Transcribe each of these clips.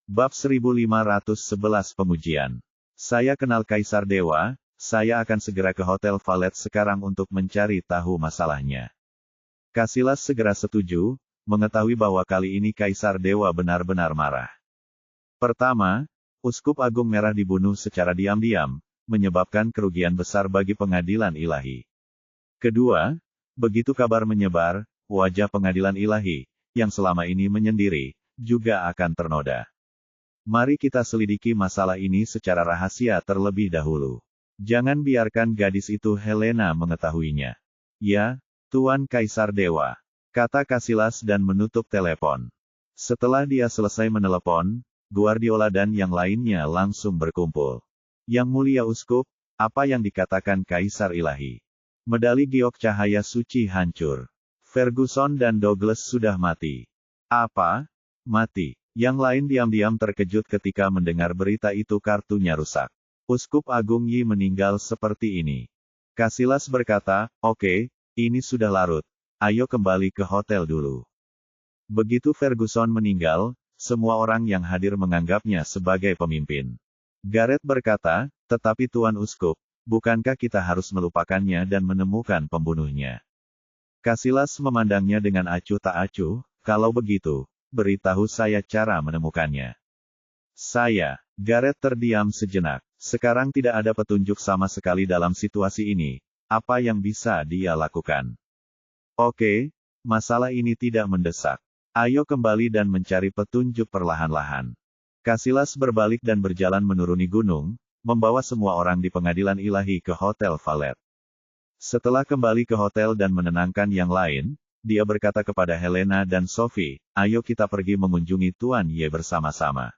Bab 1511 Pengujian. Saya kenal Kaisar Dewa, saya akan segera ke Hotel Valet sekarang untuk mencari tahu masalahnya. Casillas segera setuju, mengetahui bahwa kali ini Kaisar Dewa benar-benar marah. Pertama, Uskup Agung Merah dibunuh secara diam-diam, menyebabkan kerugian besar bagi pengadilan ilahi. Kedua, begitu kabar menyebar, wajah pengadilan ilahi, yang selama ini menyendiri, juga akan ternoda. Mari kita selidiki masalah ini secara rahasia terlebih dahulu. Jangan biarkan gadis itu Helena mengetahuinya. Ya, Tuan Kaisar Dewa, kata Casillas dan menutup telepon. Setelah dia selesai menelepon, Guardiola dan yang lainnya langsung berkumpul. Yang mulia Uskup, apa yang dikatakan Kaisar Ilahi? Medali giok cahaya suci hancur. Ferguson dan Douglas sudah mati. Apa? Mati. Yang lain diam-diam terkejut ketika mendengar berita itu kartunya rusak. Uskup Agung Yi meninggal seperti ini. Casillas berkata, oke, ini sudah larut. Ayo kembali ke hotel dulu. Begitu Ferguson meninggal, semua orang yang hadir menganggapnya sebagai pemimpin. Gareth berkata, tetapi Tuan Uskup, bukankah kita harus melupakannya dan menemukan pembunuhnya? Casillas memandangnya dengan acuh tak acuh, kalau begitu, beritahu saya cara menemukannya. Gareth terdiam sejenak. Sekarang tidak ada petunjuk sama sekali dalam situasi ini. Apa yang bisa dia lakukan? Oke, masalah ini tidak mendesak. Ayo kembali dan mencari petunjuk perlahan-lahan. Casillas berbalik dan berjalan menuruni gunung, membawa semua orang di pengadilan ilahi ke Hotel Valet. Setelah kembali ke hotel dan menenangkan yang lain, dia berkata kepada Helena dan Sophie, ayo kita pergi mengunjungi Tuan Ye bersama-sama.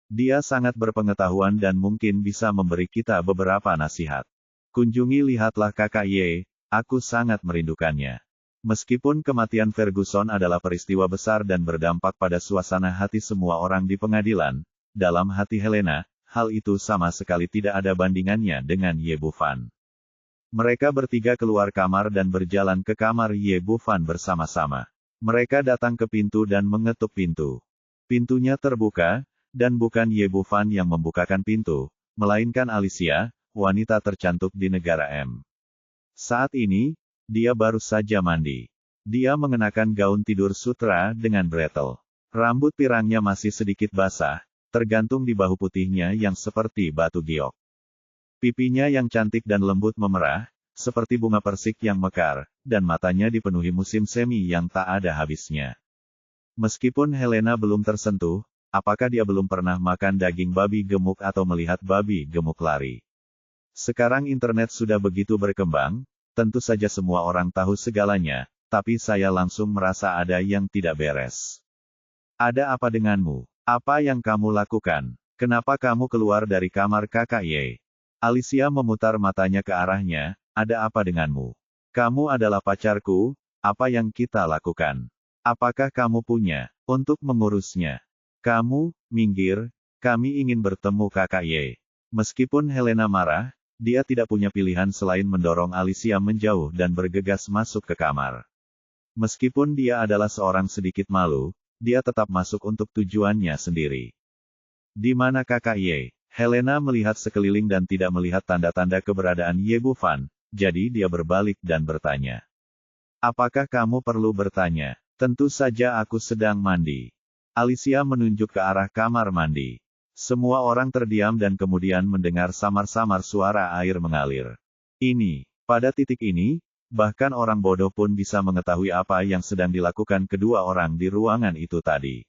Dia sangat berpengetahuan dan mungkin bisa memberi kita beberapa nasihat. Kunjungi lihatlah kakak Ye, aku sangat merindukannya. Meskipun kematian Ferguson adalah peristiwa besar dan berdampak pada suasana hati semua orang di pengadilan, dalam hati Helena, hal itu sama sekali tidak ada bandingannya dengan Ye Buffon. Mereka bertiga keluar kamar dan berjalan ke kamar Ye Buffon bersama-sama. Mereka datang ke pintu dan mengetuk pintu. Pintunya terbuka, dan bukan Ye Buffon yang membukakan pintu, melainkan Alicia, wanita tercantik di negara M. Saat ini, dia baru saja mandi. Dia mengenakan gaun tidur sutra dengan bretel. Rambut pirangnya masih sedikit basah, tergantung di bahu putihnya yang seperti batu giok. Pipinya yang cantik dan lembut memerah, seperti bunga persik yang mekar, dan matanya dipenuhi musim semi yang tak ada habisnya. Meskipun Helena belum tersentuh, apakah dia belum pernah makan daging babi gemuk atau melihat babi gemuk lari? Sekarang internet sudah begitu berkembang, tentu saja semua orang tahu segalanya, tapi saya langsung merasa ada yang tidak beres. Ada apa denganmu? Apa yang kamu lakukan? Kenapa kamu keluar dari kamar kakak Ye? Alicia memutar matanya ke arahnya, ada apa denganmu? Kamu adalah pacarku, apa yang kita lakukan? Apakah kamu punya untuk mengurusnya? Kamu, minggir, kami ingin bertemu kakak Ye. Meskipun Helena marah, dia tidak punya pilihan selain mendorong Alicia menjauh dan bergegas masuk ke kamar. Meskipun dia adalah seorang sedikit malu, dia tetap masuk untuk tujuannya sendiri. Di mana kakak Ye? Helena melihat sekeliling dan tidak melihat tanda-tanda keberadaan Ye Buffon, jadi dia berbalik dan bertanya. Apakah kamu perlu bertanya? Tentu saja aku sedang mandi. Alicia menunjuk ke arah kamar mandi. Semua orang terdiam dan kemudian mendengar samar-samar suara air mengalir. Pada titik ini, bahkan orang bodoh pun bisa mengetahui apa yang sedang dilakukan kedua orang di ruangan itu tadi.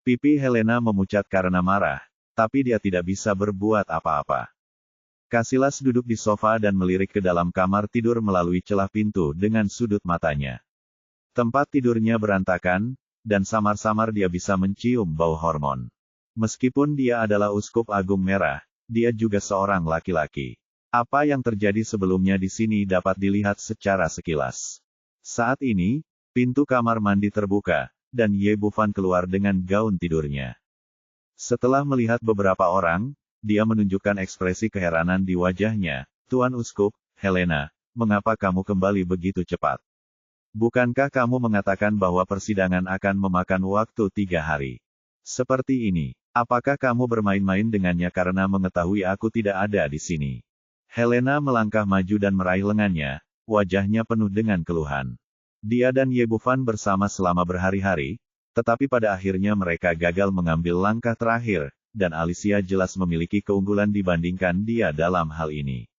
Pipi Helena memucat karena marah, tapi dia tidak bisa berbuat apa-apa. Casillas duduk di sofa dan melirik ke dalam kamar tidur melalui celah pintu dengan sudut matanya. Tempat tidurnya berantakan, dan samar-samar dia bisa mencium bau hormon. Meskipun dia adalah Uskup Agung Merah, dia juga seorang laki-laki. Apa yang terjadi sebelumnya di sini dapat dilihat secara sekilas. Saat ini, pintu kamar mandi terbuka, dan Ye Buffon keluar dengan gaun tidurnya. Setelah melihat beberapa orang, dia menunjukkan ekspresi keheranan di wajahnya. Tuan Uskup, Helena, mengapa kamu kembali begitu cepat? Bukankah kamu mengatakan bahwa persidangan akan memakan waktu 3 hari? Seperti ini. Apakah kamu bermain-main dengannya karena mengetahui aku tidak ada di sini? Helena melangkah maju dan meraih lengannya, wajahnya penuh dengan keluhan. Dia dan Ye Bufan bersama selama berhari-hari, tetapi pada akhirnya mereka gagal mengambil langkah terakhir, dan Alicia jelas memiliki keunggulan dibandingkan dia dalam hal ini.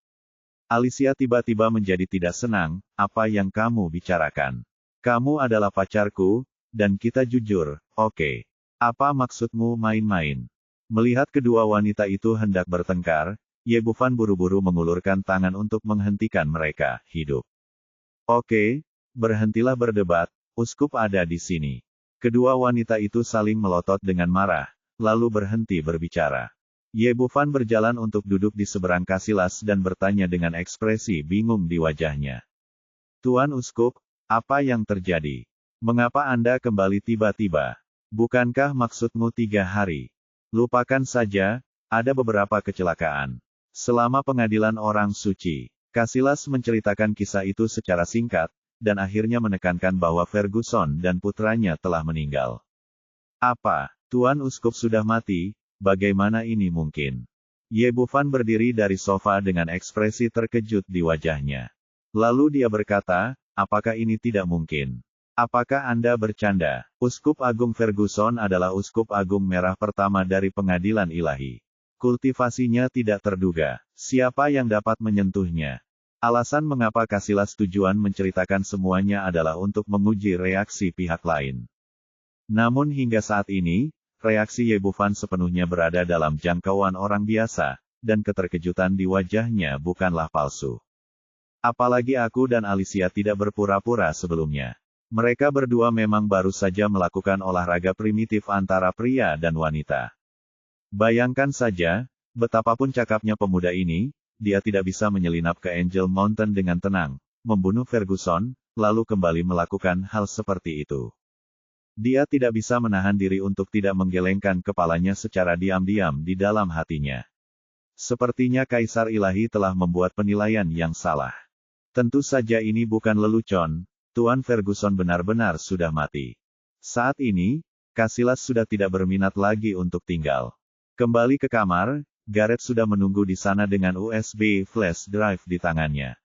Alicia tiba-tiba menjadi tidak senang. Apa yang kamu bicarakan? Kamu adalah pacarku, dan kita jujur, oke. Apa maksudmu main-main? Melihat kedua wanita itu hendak bertengkar, Ye Bufan buru-buru mengulurkan tangan untuk menghentikan mereka, hidup. Oke, berhentilah berdebat, uskup ada di sini. Kedua wanita itu saling melotot dengan marah, lalu berhenti berbicara. Ye Bufan berjalan untuk duduk di seberang Casillas dan bertanya dengan ekspresi bingung di wajahnya. Tuan Uskup, apa yang terjadi? Mengapa Anda kembali tiba-tiba? Bukankah maksudmu 3 hari? Lupakan saja, ada beberapa kecelakaan. Selama pengadilan orang suci, Casillas menceritakan kisah itu secara singkat, dan akhirnya menekankan bahwa Ferguson dan putranya telah meninggal. Apa? Tuan Uskup sudah mati? Bagaimana ini mungkin? Ye Bufan berdiri dari sofa dengan ekspresi terkejut di wajahnya. Lalu dia berkata, apakah ini tidak mungkin? Apakah Anda bercanda? Uskup Agung Ferguson adalah Uskup Agung Merah pertama dari Pengadilan Ilahi. Kultivasinya tidak terduga. Siapa yang dapat menyentuhnya? Alasan mengapa Casillas tujuan menceritakan semuanya adalah untuk menguji reaksi pihak lain. Namun hingga saat ini, reaksi Ye Bufan sepenuhnya berada dalam jangkauan orang biasa, dan keterkejutan di wajahnya bukanlah palsu. Apalagi aku dan Alicia tidak berpura-pura sebelumnya. Mereka berdua memang baru saja melakukan olahraga primitif antara pria dan wanita. Bayangkan saja, betapapun cakapnya pemuda ini, dia tidak bisa menyelinap ke Angel Mountain dengan tenang, membunuh Ferguson, lalu kembali melakukan hal seperti itu. Dia tidak bisa menahan diri untuk tidak menggelengkan kepalanya secara diam-diam di dalam hatinya. Sepertinya Kaisar Ilahi telah membuat penilaian yang salah. Tentu saja ini bukan lelucon, Tuan Ferguson benar-benar sudah mati. Saat ini, Casillas sudah tidak berminat lagi untuk tinggal. Kembali ke kamar, Gareth sudah menunggu di sana dengan USB flash drive di tangannya.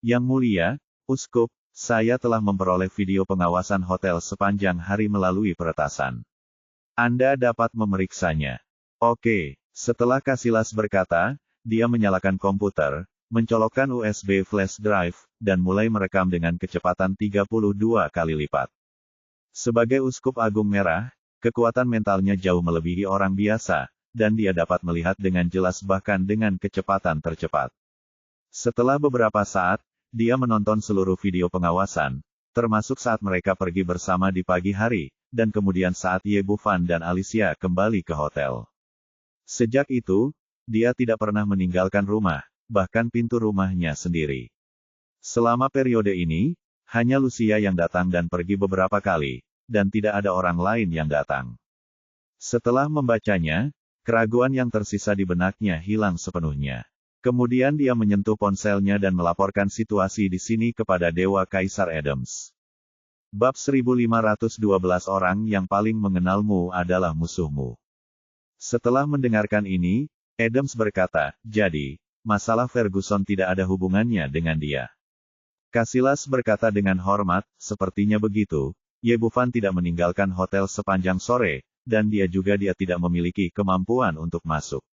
Yang mulia, Uskup, saya telah memperoleh video pengawasan hotel sepanjang hari melalui peretasan. Anda dapat memeriksanya. Oke, setelah Casillas berkata, dia menyalakan komputer, mencolokkan USB flash drive, dan mulai merekam dengan kecepatan 32 kali lipat. Sebagai Uskup Agung Merah, kekuatan mentalnya jauh melebihi orang biasa, dan dia dapat melihat dengan jelas bahkan dengan kecepatan tercepat. Setelah beberapa saat, dia menonton seluruh video pengawasan, termasuk saat mereka pergi bersama di pagi hari, dan kemudian saat Ye Bufan dan Alicia kembali ke hotel. Sejak itu, dia tidak pernah meninggalkan rumah, bahkan pintu rumahnya sendiri. Selama periode ini, hanya Lucia yang datang dan pergi beberapa kali, dan tidak ada orang lain yang datang. Setelah membacanya, keraguan yang tersisa di benaknya hilang sepenuhnya. Kemudian dia menyentuh ponselnya dan melaporkan situasi di sini kepada Dewa Kaisar Adams. Bab 1512 orang yang paling mengenalmu adalah musuhmu. Setelah mendengarkan ini, Adams berkata, jadi, masalah Ferguson tidak ada hubungannya dengan dia. Casillas berkata dengan hormat, sepertinya begitu, Ye Bufan tidak meninggalkan hotel sepanjang sore, dan dia tidak memiliki kemampuan untuk masuk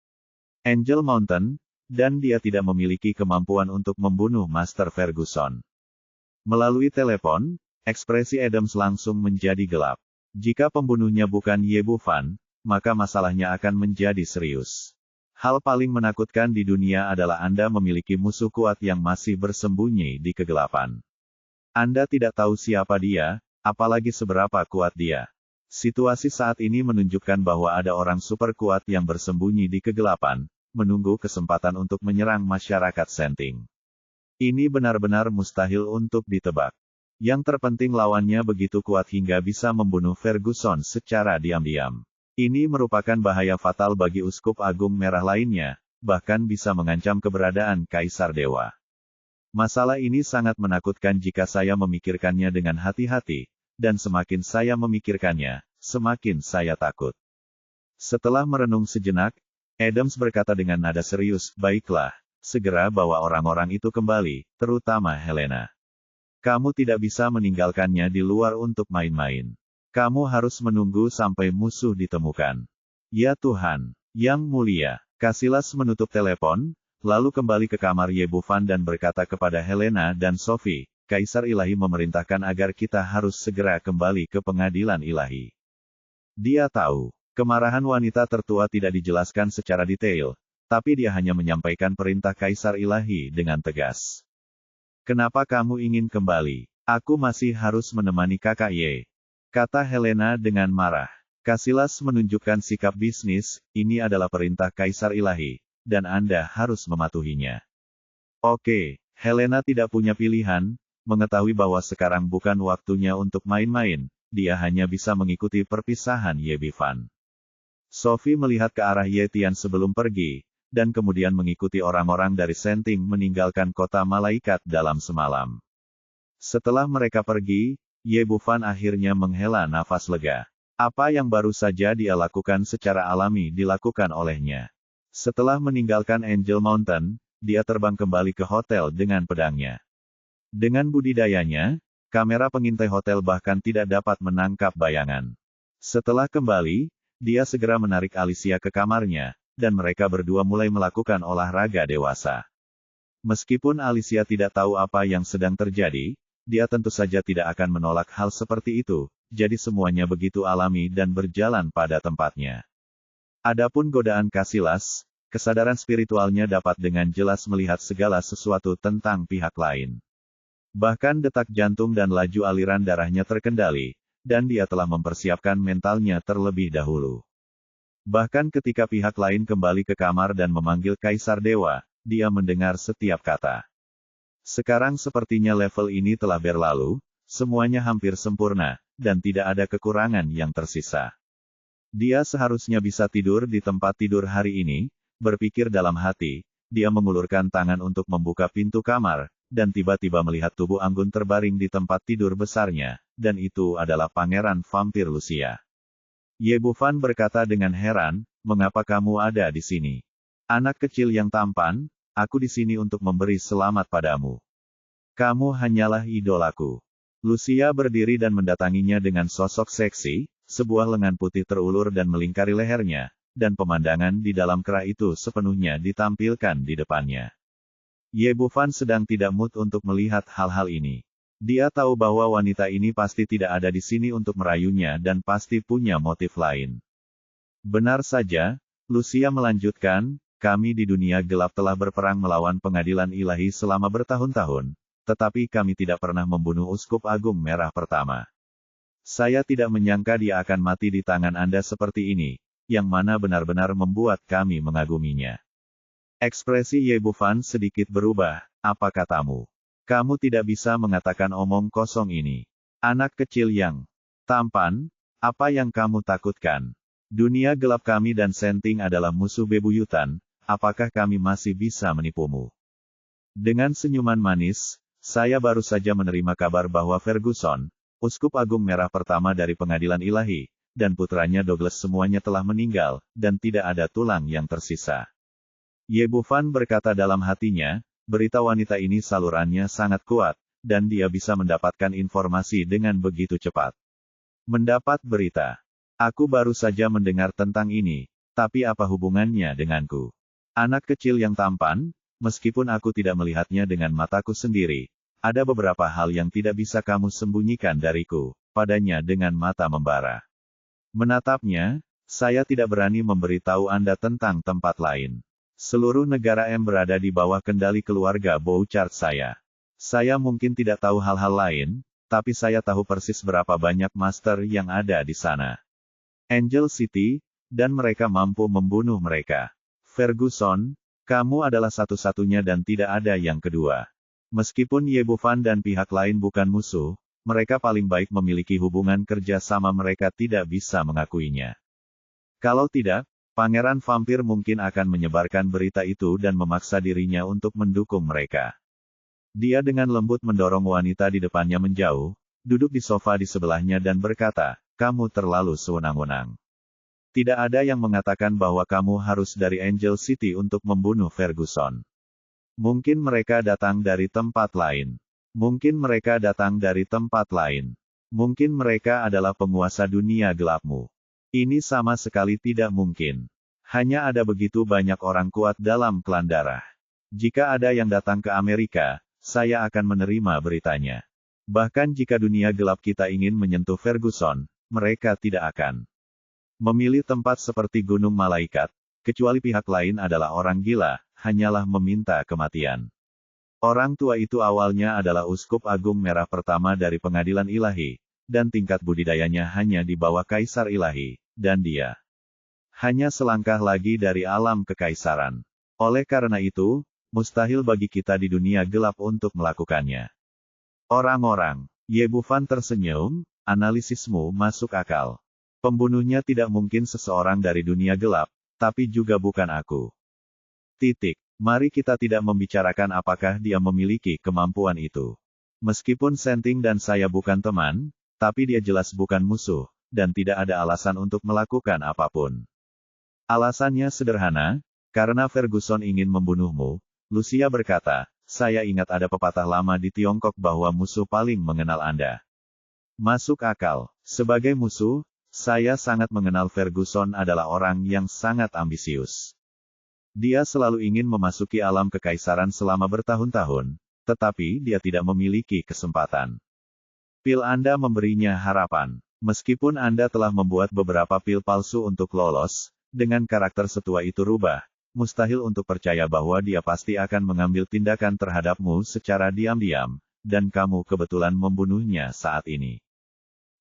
Angel Mountain, dan dia tidak memiliki kemampuan untuk membunuh Master Ferguson. Melalui telepon, ekspresi Adams langsung menjadi gelap. Jika pembunuhnya bukan Ye Bufan, maka masalahnya akan menjadi serius. Hal paling menakutkan di dunia adalah Anda memiliki musuh kuat yang masih bersembunyi di kegelapan. Anda tidak tahu siapa dia, apalagi seberapa kuat dia. Situasi saat ini menunjukkan bahwa ada orang super kuat yang bersembunyi di kegelapan, menunggu kesempatan untuk menyerang masyarakat Senting. Ini benar-benar mustahil untuk ditebak. Yang terpenting lawannya begitu kuat hingga bisa membunuh Ferguson secara diam-diam. Ini merupakan bahaya fatal bagi Uskup Agung Merah lainnya, bahkan bisa mengancam keberadaan Kaisar Dewa. Masalah ini sangat menakutkan jika saya memikirkannya dengan hati-hati, dan semakin saya memikirkannya, semakin saya takut. Setelah merenung sejenak, Adams berkata dengan nada serius, baiklah, segera bawa orang-orang itu kembali, terutama Helena. Kamu tidak bisa meninggalkannya di luar untuk main-main. Kamu harus menunggu sampai musuh ditemukan. Ya Tuhan, Yang Mulia. Casillas menutup telepon, lalu kembali ke kamar Yebufan dan berkata kepada Helena dan Sophie, Kaisar Ilahi memerintahkan agar kita harus segera kembali ke pengadilan ilahi. Dia tahu, kemarahan wanita tertua tidak dijelaskan secara detail, tapi dia hanya menyampaikan perintah Kaisar Ilahi dengan tegas. Kenapa kamu ingin kembali? Aku masih harus menemani kakak Ye, kata Helena dengan marah. Casillas menunjukkan sikap bisnis, ini adalah perintah Kaisar Ilahi, dan Anda harus mematuhinya. Oke, Helena tidak punya pilihan, mengetahui bahwa sekarang bukan waktunya untuk main-main, dia hanya bisa mengikuti perpisahan Ye Bifan. Sophie melihat ke arah Ye Tian sebelum pergi, dan kemudian mengikuti orang-orang dari Senting meninggalkan kota malaikat dalam semalam. Setelah mereka pergi, Ye Bufan akhirnya menghela nafas lega. Apa yang baru saja dia lakukan secara alami dilakukan olehnya. Setelah meninggalkan Angel Mountain, dia terbang kembali ke hotel dengan pedangnya. Dengan budidayanya, kamera pengintai hotel bahkan tidak dapat menangkap bayangan. Setelah kembali, dia segera menarik Alicia ke kamarnya, dan mereka berdua mulai melakukan olahraga dewasa. Meskipun Alicia tidak tahu apa yang sedang terjadi, dia tentu saja tidak akan menolak hal seperti itu, jadi semuanya begitu alami dan berjalan pada tempatnya. Adapun godaan Casillas, kesadaran spiritualnya dapat dengan jelas melihat segala sesuatu tentang pihak lain. Bahkan detak jantung dan laju aliran darahnya terkendali, dan dia telah mempersiapkan mentalnya terlebih dahulu. Bahkan ketika pihak lain kembali ke kamar dan memanggil Kaisar Dewa, dia mendengar setiap kata. Sekarang sepertinya level ini telah berlalu, semuanya hampir sempurna, dan tidak ada kekurangan yang tersisa. Dia seharusnya bisa tidur di tempat tidur hari ini, berpikir dalam hati, dia mengulurkan tangan untuk membuka pintu kamar, dan tiba-tiba melihat tubuh Anggun terbaring di tempat tidur besarnya, dan itu adalah Pangeran Vampir Lucia. Ye Bufan berkata dengan heran, mengapa kamu ada di sini? Anak kecil yang tampan, aku di sini untuk memberi selamat padamu. Kamu hanyalah idolaku. Lucia berdiri dan mendatanginya dengan sosok seksi, sebuah lengan putih terulur dan melingkari lehernya, dan pemandangan di dalam kerah itu sepenuhnya ditampilkan di depannya. Ye Bufan sedang tidak mood untuk melihat hal-hal ini. Dia tahu bahwa wanita ini pasti tidak ada di sini untuk merayunya dan pasti punya motif lain. Benar saja, Lucia melanjutkan, kami di dunia gelap telah berperang melawan pengadilan ilahi selama bertahun-tahun, tetapi kami tidak pernah membunuh Uskup Agung Merah pertama. Saya tidak menyangka dia akan mati di tangan Anda seperti ini, yang mana benar-benar membuat kami mengaguminya. Ekspresi Ye Bufan sedikit berubah, apa katamu? Kamu tidak bisa mengatakan omong kosong ini. Anak kecil yang tampan, apa yang kamu takutkan? Dunia gelap kami dan Senting adalah musuh bebuyutan, apakah kami masih bisa menipumu? Dengan senyuman manis, saya baru saja menerima kabar bahwa Ferguson, Uskup Agung Merah pertama dari Pengadilan Ilahi, dan putranya Douglas semuanya telah meninggal, dan tidak ada tulang yang tersisa. Ye Bufan berkata dalam hatinya, berita wanita ini salurannya sangat kuat, dan dia bisa mendapatkan informasi dengan begitu cepat. Mendapat berita. Aku baru saja mendengar tentang ini, tapi apa hubungannya denganku? Anak kecil yang tampan, meskipun aku tidak melihatnya dengan mataku sendiri, ada beberapa hal yang tidak bisa kamu sembunyikan dariku, padanya dengan mata membara. Menatapnya, saya tidak berani memberitahu Anda tentang tempat lain. Seluruh negara M berada di bawah kendali keluarga Bouchard saya. Saya mungkin tidak tahu hal-hal lain, tapi saya tahu persis berapa banyak master yang ada di sana. Angel City, dan mereka mampu membunuh mereka. Ferguson, kamu adalah satu-satunya dan tidak ada yang kedua. Meskipun Ye Bufan dan pihak lain bukan musuh, mereka paling baik memiliki hubungan kerja sama mereka tidak bisa mengakuinya. Kalau tidak, Pangeran Vampir mungkin akan menyebarkan berita itu dan memaksa dirinya untuk mendukung mereka. Dia dengan lembut mendorong wanita di depannya menjauh, duduk di sofa di sebelahnya dan berkata, kamu terlalu sewenang-wenang. Tidak ada yang mengatakan bahwa kamu harus dari Angel City untuk membunuh Ferguson. Mungkin mereka datang dari tempat lain. Mungkin mereka datang dari tempat lain. Mungkin mereka adalah penguasa dunia gelapmu. Ini sama sekali tidak mungkin. Hanya ada begitu banyak orang kuat dalam klan darah. Jika ada yang datang ke Amerika, saya akan menerima beritanya. Bahkan jika dunia gelap kita ingin menyentuh Ferguson, mereka tidak akan memilih tempat seperti Gunung Malaikat, kecuali pihak lain adalah orang gila, hanyalah meminta kematian. Orang tua itu awalnya adalah Uskup Agung Merah pertama dari Pengadilan Ilahi, dan tingkat budidayanya hanya di bawah Kaisar Ilahi, dan dia hanya selangkah lagi dari alam kekaisaran. Oleh karena itu, mustahil bagi kita di dunia gelap untuk melakukannya. Orang-orang, Ye Bufan tersenyum, analisismu masuk akal. Pembunuhnya tidak mungkin seseorang dari dunia gelap, tapi juga bukan aku. Mari kita tidak membicarakan apakah dia memiliki kemampuan itu. Meskipun Senting dan saya bukan teman, tapi dia jelas bukan musuh, dan tidak ada alasan untuk melakukan apapun. Alasannya sederhana, karena Ferguson ingin membunuhmu, Lucia berkata, saya ingat ada pepatah lama di Tiongkok bahwa musuh paling mengenal Anda. Masuk akal, sebagai musuh, saya sangat mengenal Ferguson adalah orang yang sangat ambisius. Dia selalu ingin memasuki alam kekaisaran selama bertahun-tahun, tetapi dia tidak memiliki kesempatan. Pil Anda memberinya harapan. Meskipun Anda telah membuat beberapa pil palsu untuk lolos, dengan karakter setua itu rubah, mustahil untuk percaya bahwa dia pasti akan mengambil tindakan terhadapmu secara diam-diam, dan kamu kebetulan membunuhnya saat ini.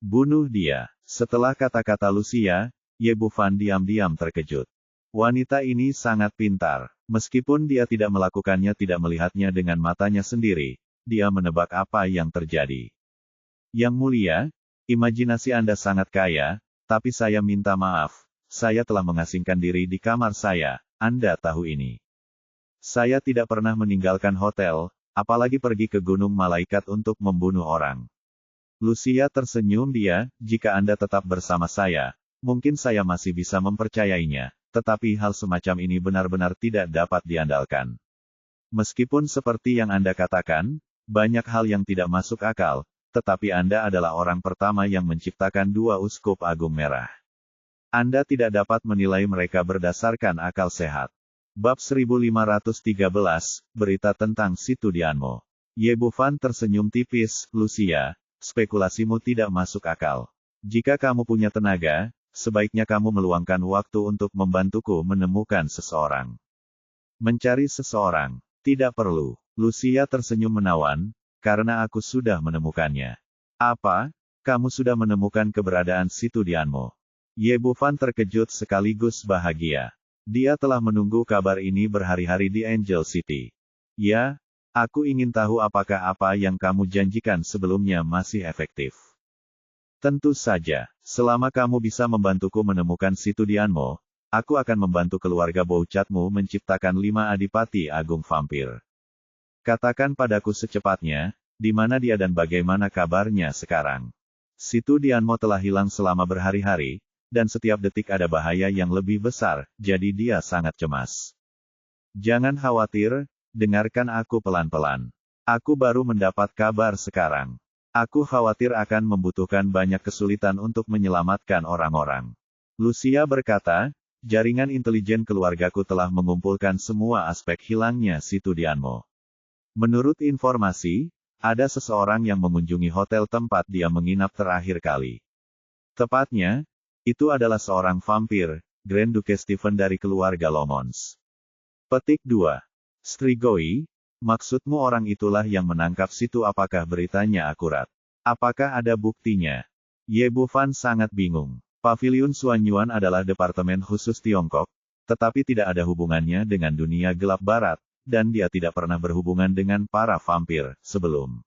Bunuh dia. Setelah kata-kata Lucia, Ye Bufan diam-diam terkejut. Wanita ini sangat pintar. Meskipun dia tidak melakukannya, tidak melihatnya dengan matanya sendiri, dia menebak apa yang terjadi. Yang mulia, imajinasi Anda sangat kaya, tapi saya minta maaf, saya telah mengasingkan diri di kamar saya, Anda tahu ini. Saya tidak pernah meninggalkan hotel, apalagi pergi ke Gunung Malaikat untuk membunuh orang. Lucia tersenyum jika Anda tetap bersama saya, mungkin saya masih bisa mempercayainya, tetapi hal semacam ini benar-benar tidak dapat diandalkan. Meskipun seperti yang Anda katakan, banyak hal yang tidak masuk akal, tetapi Anda adalah orang pertama yang menciptakan dua Uskup Agung Merah. Anda tidak dapat menilai mereka berdasarkan akal sehat. Bab 1513, Berita tentang Situ Dianmo. Ye Bufan tersenyum tipis, Lucia, spekulasimu tidak masuk akal. Jika kamu punya tenaga, sebaiknya kamu meluangkan waktu untuk membantuku menemukan seseorang. Mencari seseorang, tidak perlu. Lucia tersenyum menawan, karena aku sudah menemukannya. Apa? Kamu sudah menemukan keberadaan Situ Dianmo? Ye Bufan terkejut sekaligus bahagia. Dia telah menunggu kabar ini berhari-hari di Angel City. Ya, aku ingin tahu apakah apa yang kamu janjikan sebelumnya masih efektif. Tentu saja, selama kamu bisa membantuku menemukan Situ Dianmo, aku akan membantu keluarga Boucatmu menciptakan 5 adipati agung vampir. Katakan padaku secepatnya, di mana dia dan bagaimana kabarnya sekarang. Situ Dianmo telah hilang selama berhari-hari, dan setiap detik ada bahaya yang lebih besar, jadi dia sangat cemas. Jangan khawatir, dengarkan aku pelan-pelan. Aku baru mendapat kabar sekarang. Aku khawatir akan membutuhkan banyak kesulitan untuk menyelamatkan orang-orang. Lucia berkata, jaringan intelijen keluargaku telah mengumpulkan semua aspek hilangnya Situ Dianmo. Menurut informasi, ada seseorang yang mengunjungi hotel tempat dia menginap terakhir kali. Tepatnya, itu adalah seorang vampir, Grand Duke Stephen dari keluarga Lomons. Petik 2. Strigoi, maksudmu orang itulah yang menangkap Situ? Apakah beritanya akurat? Apakah ada buktinya? Ye Bufan sangat bingung. Paviliun Suanyuan adalah departemen khusus Tiongkok, tetapi tidak ada hubungannya dengan dunia gelap barat, dan dia tidak pernah berhubungan dengan para vampir sebelum.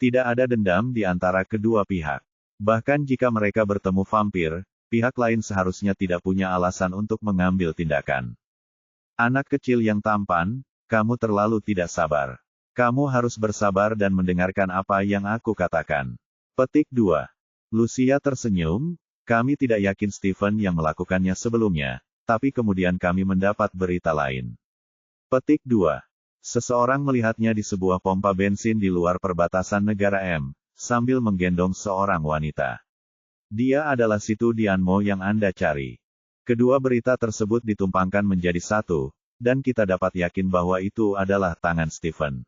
Tidak ada dendam di antara kedua pihak. Bahkan jika mereka bertemu vampir, pihak lain seharusnya tidak punya alasan untuk mengambil tindakan. Anak kecil yang tampan, kamu terlalu tidak sabar. Kamu harus bersabar dan mendengarkan apa yang aku katakan. Petik 2. Lucia tersenyum, Kami tidak yakin Stephen yang melakukannya sebelumnya, tapi kemudian kami mendapat berita lain. Petik 2. Seseorang melihatnya di sebuah pompa bensin di luar perbatasan negara M, sambil menggendong seorang wanita. Dia adalah Situ Dianmo yang Anda cari. Kedua berita tersebut ditumpangkan menjadi satu, dan kita dapat yakin bahwa itu adalah tangan Stephen.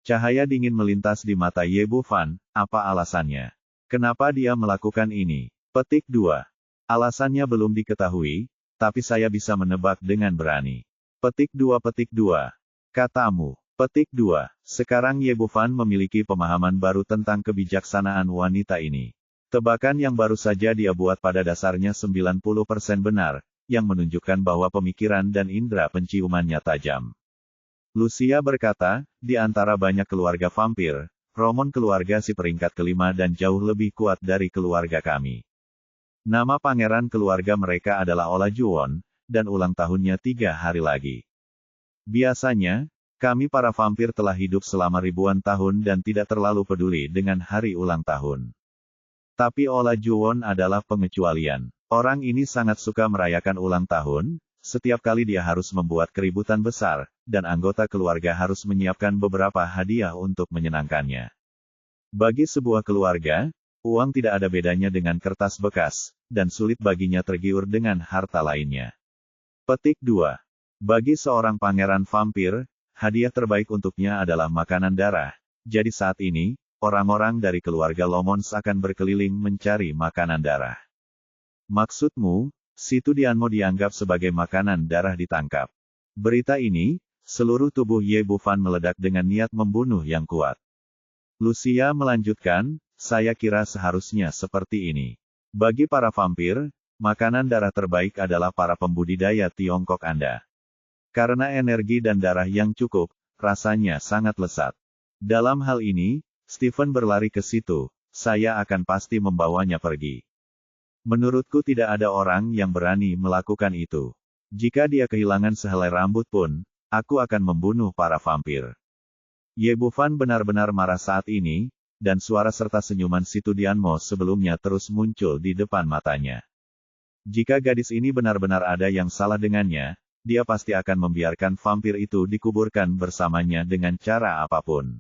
Cahaya dingin melintas di mata Ye Bufan. Apa alasannya? Kenapa dia melakukan ini? Petik 2. Alasannya belum diketahui, tapi saya bisa menebak dengan berani. Petik 2. Katamu. Petik 2. Sekarang Ye Bufan memiliki pemahaman baru tentang kebijaksanaan wanita ini. Tebakan yang baru saja dia buat pada dasarnya 90% benar, yang menunjukkan bahwa pemikiran dan indera penciumannya tajam. Lucia berkata, di antara banyak keluarga vampir, Romon keluarga si peringkat kelima dan jauh lebih kuat dari keluarga kami. Nama pangeran keluarga mereka adalah Ola Juwon, dan ulang tahunnya 3 hari lagi. Biasanya, kami para vampir telah hidup selama ribuan tahun dan tidak terlalu peduli dengan hari ulang tahun. Tapi Ola Juwon adalah pengecualian. Orang ini sangat suka merayakan ulang tahun, setiap kali dia harus membuat keributan besar, dan anggota keluarga harus menyiapkan beberapa hadiah untuk menyenangkannya. Bagi sebuah keluarga, uang tidak ada bedanya dengan kertas bekas, dan sulit baginya tergiur dengan harta lainnya. Petik 2. Bagi seorang pangeran vampir, hadiah terbaik untuknya adalah makanan darah. Jadi saat ini, orang-orang dari keluarga Lomons akan berkeliling mencari makanan darah. Maksudmu, Situ Dianmo dianggap sebagai makanan darah ditangkap. Berita ini, seluruh tubuh Ye Bufan meledak dengan niat membunuh yang kuat. Lucia melanjutkan, saya kira seharusnya seperti ini. Bagi para vampir, makanan darah terbaik adalah para pembudidaya Tiongkok Anda. Karena energi dan darah yang cukup, rasanya sangat lezat. Dalam hal ini, Stephen berlari ke situ, saya akan pasti membawanya pergi. Menurutku tidak ada orang yang berani melakukan itu. Jika dia kehilangan sehelai rambut pun, aku akan membunuh para vampir. Ye Bufan benar-benar marah saat ini, dan suara serta senyuman Situ Dianmo sebelumnya terus muncul di depan matanya. Jika gadis ini benar-benar ada yang salah dengannya, dia pasti akan membiarkan vampir itu dikuburkan bersamanya dengan cara apapun.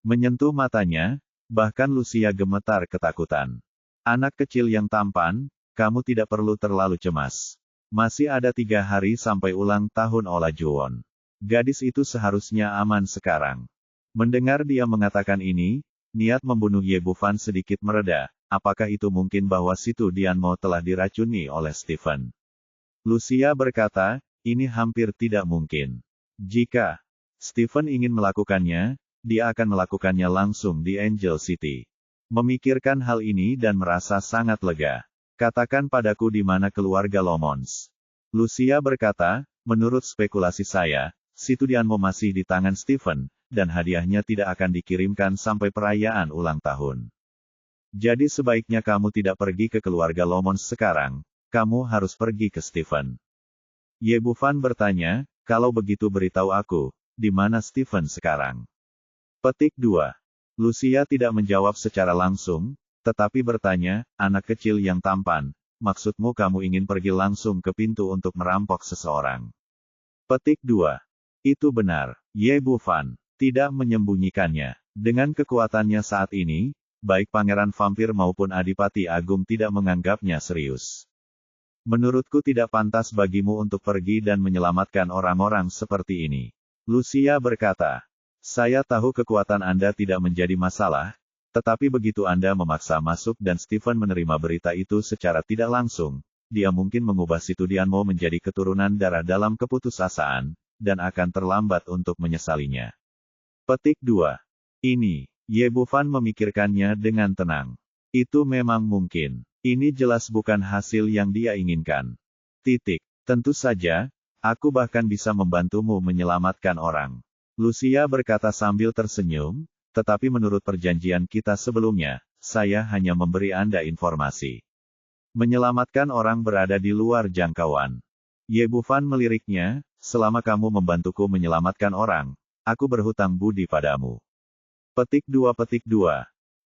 Menyentuh matanya, bahkan Lucia gemetar ketakutan. Anak kecil yang tampan, kamu tidak perlu terlalu cemas. Masih ada 3 hari sampai ulang tahun Ola Juwon. Gadis itu seharusnya aman sekarang. Mendengar dia mengatakan ini, niat membunuh Ye Bufan sedikit mereda. Apakah itu mungkin bahwa Situ Dianmo telah diracuni oleh Stephen? Lucia berkata, ini hampir tidak mungkin. Jika Stephen ingin melakukannya, dia akan melakukannya langsung di Angel City. Memikirkan hal ini dan merasa sangat lega. Katakan padaku di mana keluarga Lomons. Lucia berkata, menurut spekulasi saya, Situ Dianmo masih di tangan Stephen, dan hadiahnya tidak akan dikirimkan sampai perayaan ulang tahun. Jadi sebaiknya kamu tidak pergi ke keluarga Lomons sekarang, kamu harus pergi ke Stephen. Ye Bufan bertanya, kalau begitu beritahu aku, di mana Stephen sekarang? Petik 2. Lucia tidak menjawab secara langsung, tetapi bertanya, anak kecil yang tampan, maksudmu kamu ingin pergi langsung ke pintu untuk merampok seseorang? Petik 2. Itu benar, Ye Bufan tidak menyembunyikannya. Dengan kekuatannya saat ini, baik Pangeran Vampir maupun Adipati Agung tidak menganggapnya serius. Menurutku tidak pantas bagimu untuk pergi dan menyelamatkan orang-orang seperti ini. Lucia berkata, saya tahu kekuatan Anda tidak menjadi masalah, tetapi begitu Anda memaksa masuk dan Stephen menerima berita itu secara tidak langsung, dia mungkin mengubah Situ Dianmo menjadi keturunan darah dalam keputusasaan, dan akan terlambat untuk menyesalinya. Petik 2. Ini, Ye Bufan memikirkannya dengan tenang. Itu memang mungkin. Ini jelas bukan hasil yang dia inginkan. Titik. Tentu saja, aku bahkan bisa membantumu menyelamatkan orang. Lucia berkata sambil tersenyum, tetapi menurut perjanjian kita sebelumnya, saya hanya memberi Anda informasi. Menyelamatkan orang berada di luar jangkauan. Ye Bufan meliriknya, selama kamu membantuku menyelamatkan orang, aku berhutang budi padamu. Petik 2.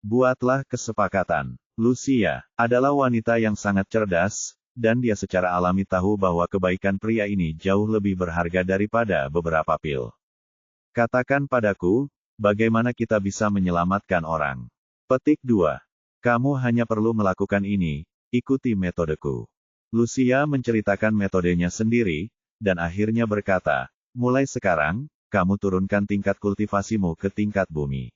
Buatlah kesepakatan. Lucia adalah wanita yang sangat cerdas, dan dia secara alami tahu bahwa kebaikan pria ini jauh lebih berharga daripada beberapa pil. Katakan padaku, bagaimana kita bisa menyelamatkan orang? Petik 2. Kamu hanya perlu melakukan ini, ikuti metodeku. Lucia menceritakan metodenya sendiri, dan akhirnya berkata, mulai sekarang, kamu turunkan tingkat kultivasimu ke tingkat bumi.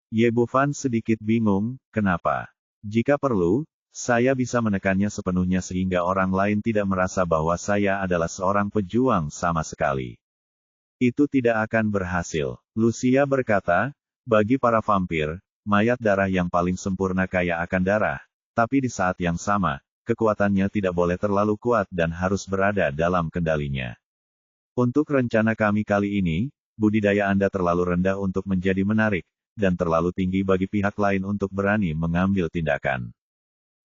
Ye Bufan sedikit bingung, kenapa? Jika perlu, saya bisa menekannya sepenuhnya sehingga orang lain tidak merasa bahwa saya adalah seorang pejuang sama sekali. Itu tidak akan berhasil. Lucia berkata, bagi para vampir, mayat darah yang paling sempurna kaya akan darah, tapi di saat yang sama, kekuatannya tidak boleh terlalu kuat dan harus berada dalam kendalinya. Untuk rencana kami kali ini, budidaya Anda terlalu rendah untuk menjadi menarik, dan terlalu tinggi bagi pihak lain untuk berani mengambil tindakan.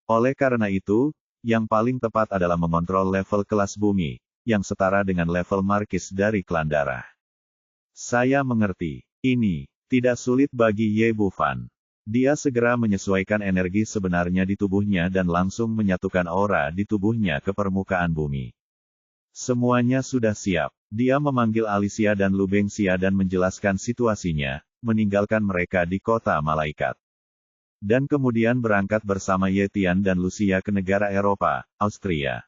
Oleh karena itu, yang paling tepat adalah mengontrol level kelas bumi, yang setara dengan level markis dari klan darah. Saya mengerti. Ini tidak sulit bagi Ye Bufan. Dia segera menyesuaikan energi sebenarnya di tubuhnya dan langsung menyatukan aura di tubuhnya ke permukaan bumi. Semuanya sudah siap. Dia memanggil Alicia dan Lubengsia dan menjelaskan situasinya, meninggalkan mereka di kota malaikat. Dan kemudian berangkat bersama Ye Tian dan Lucia ke negara Eropa, Austria.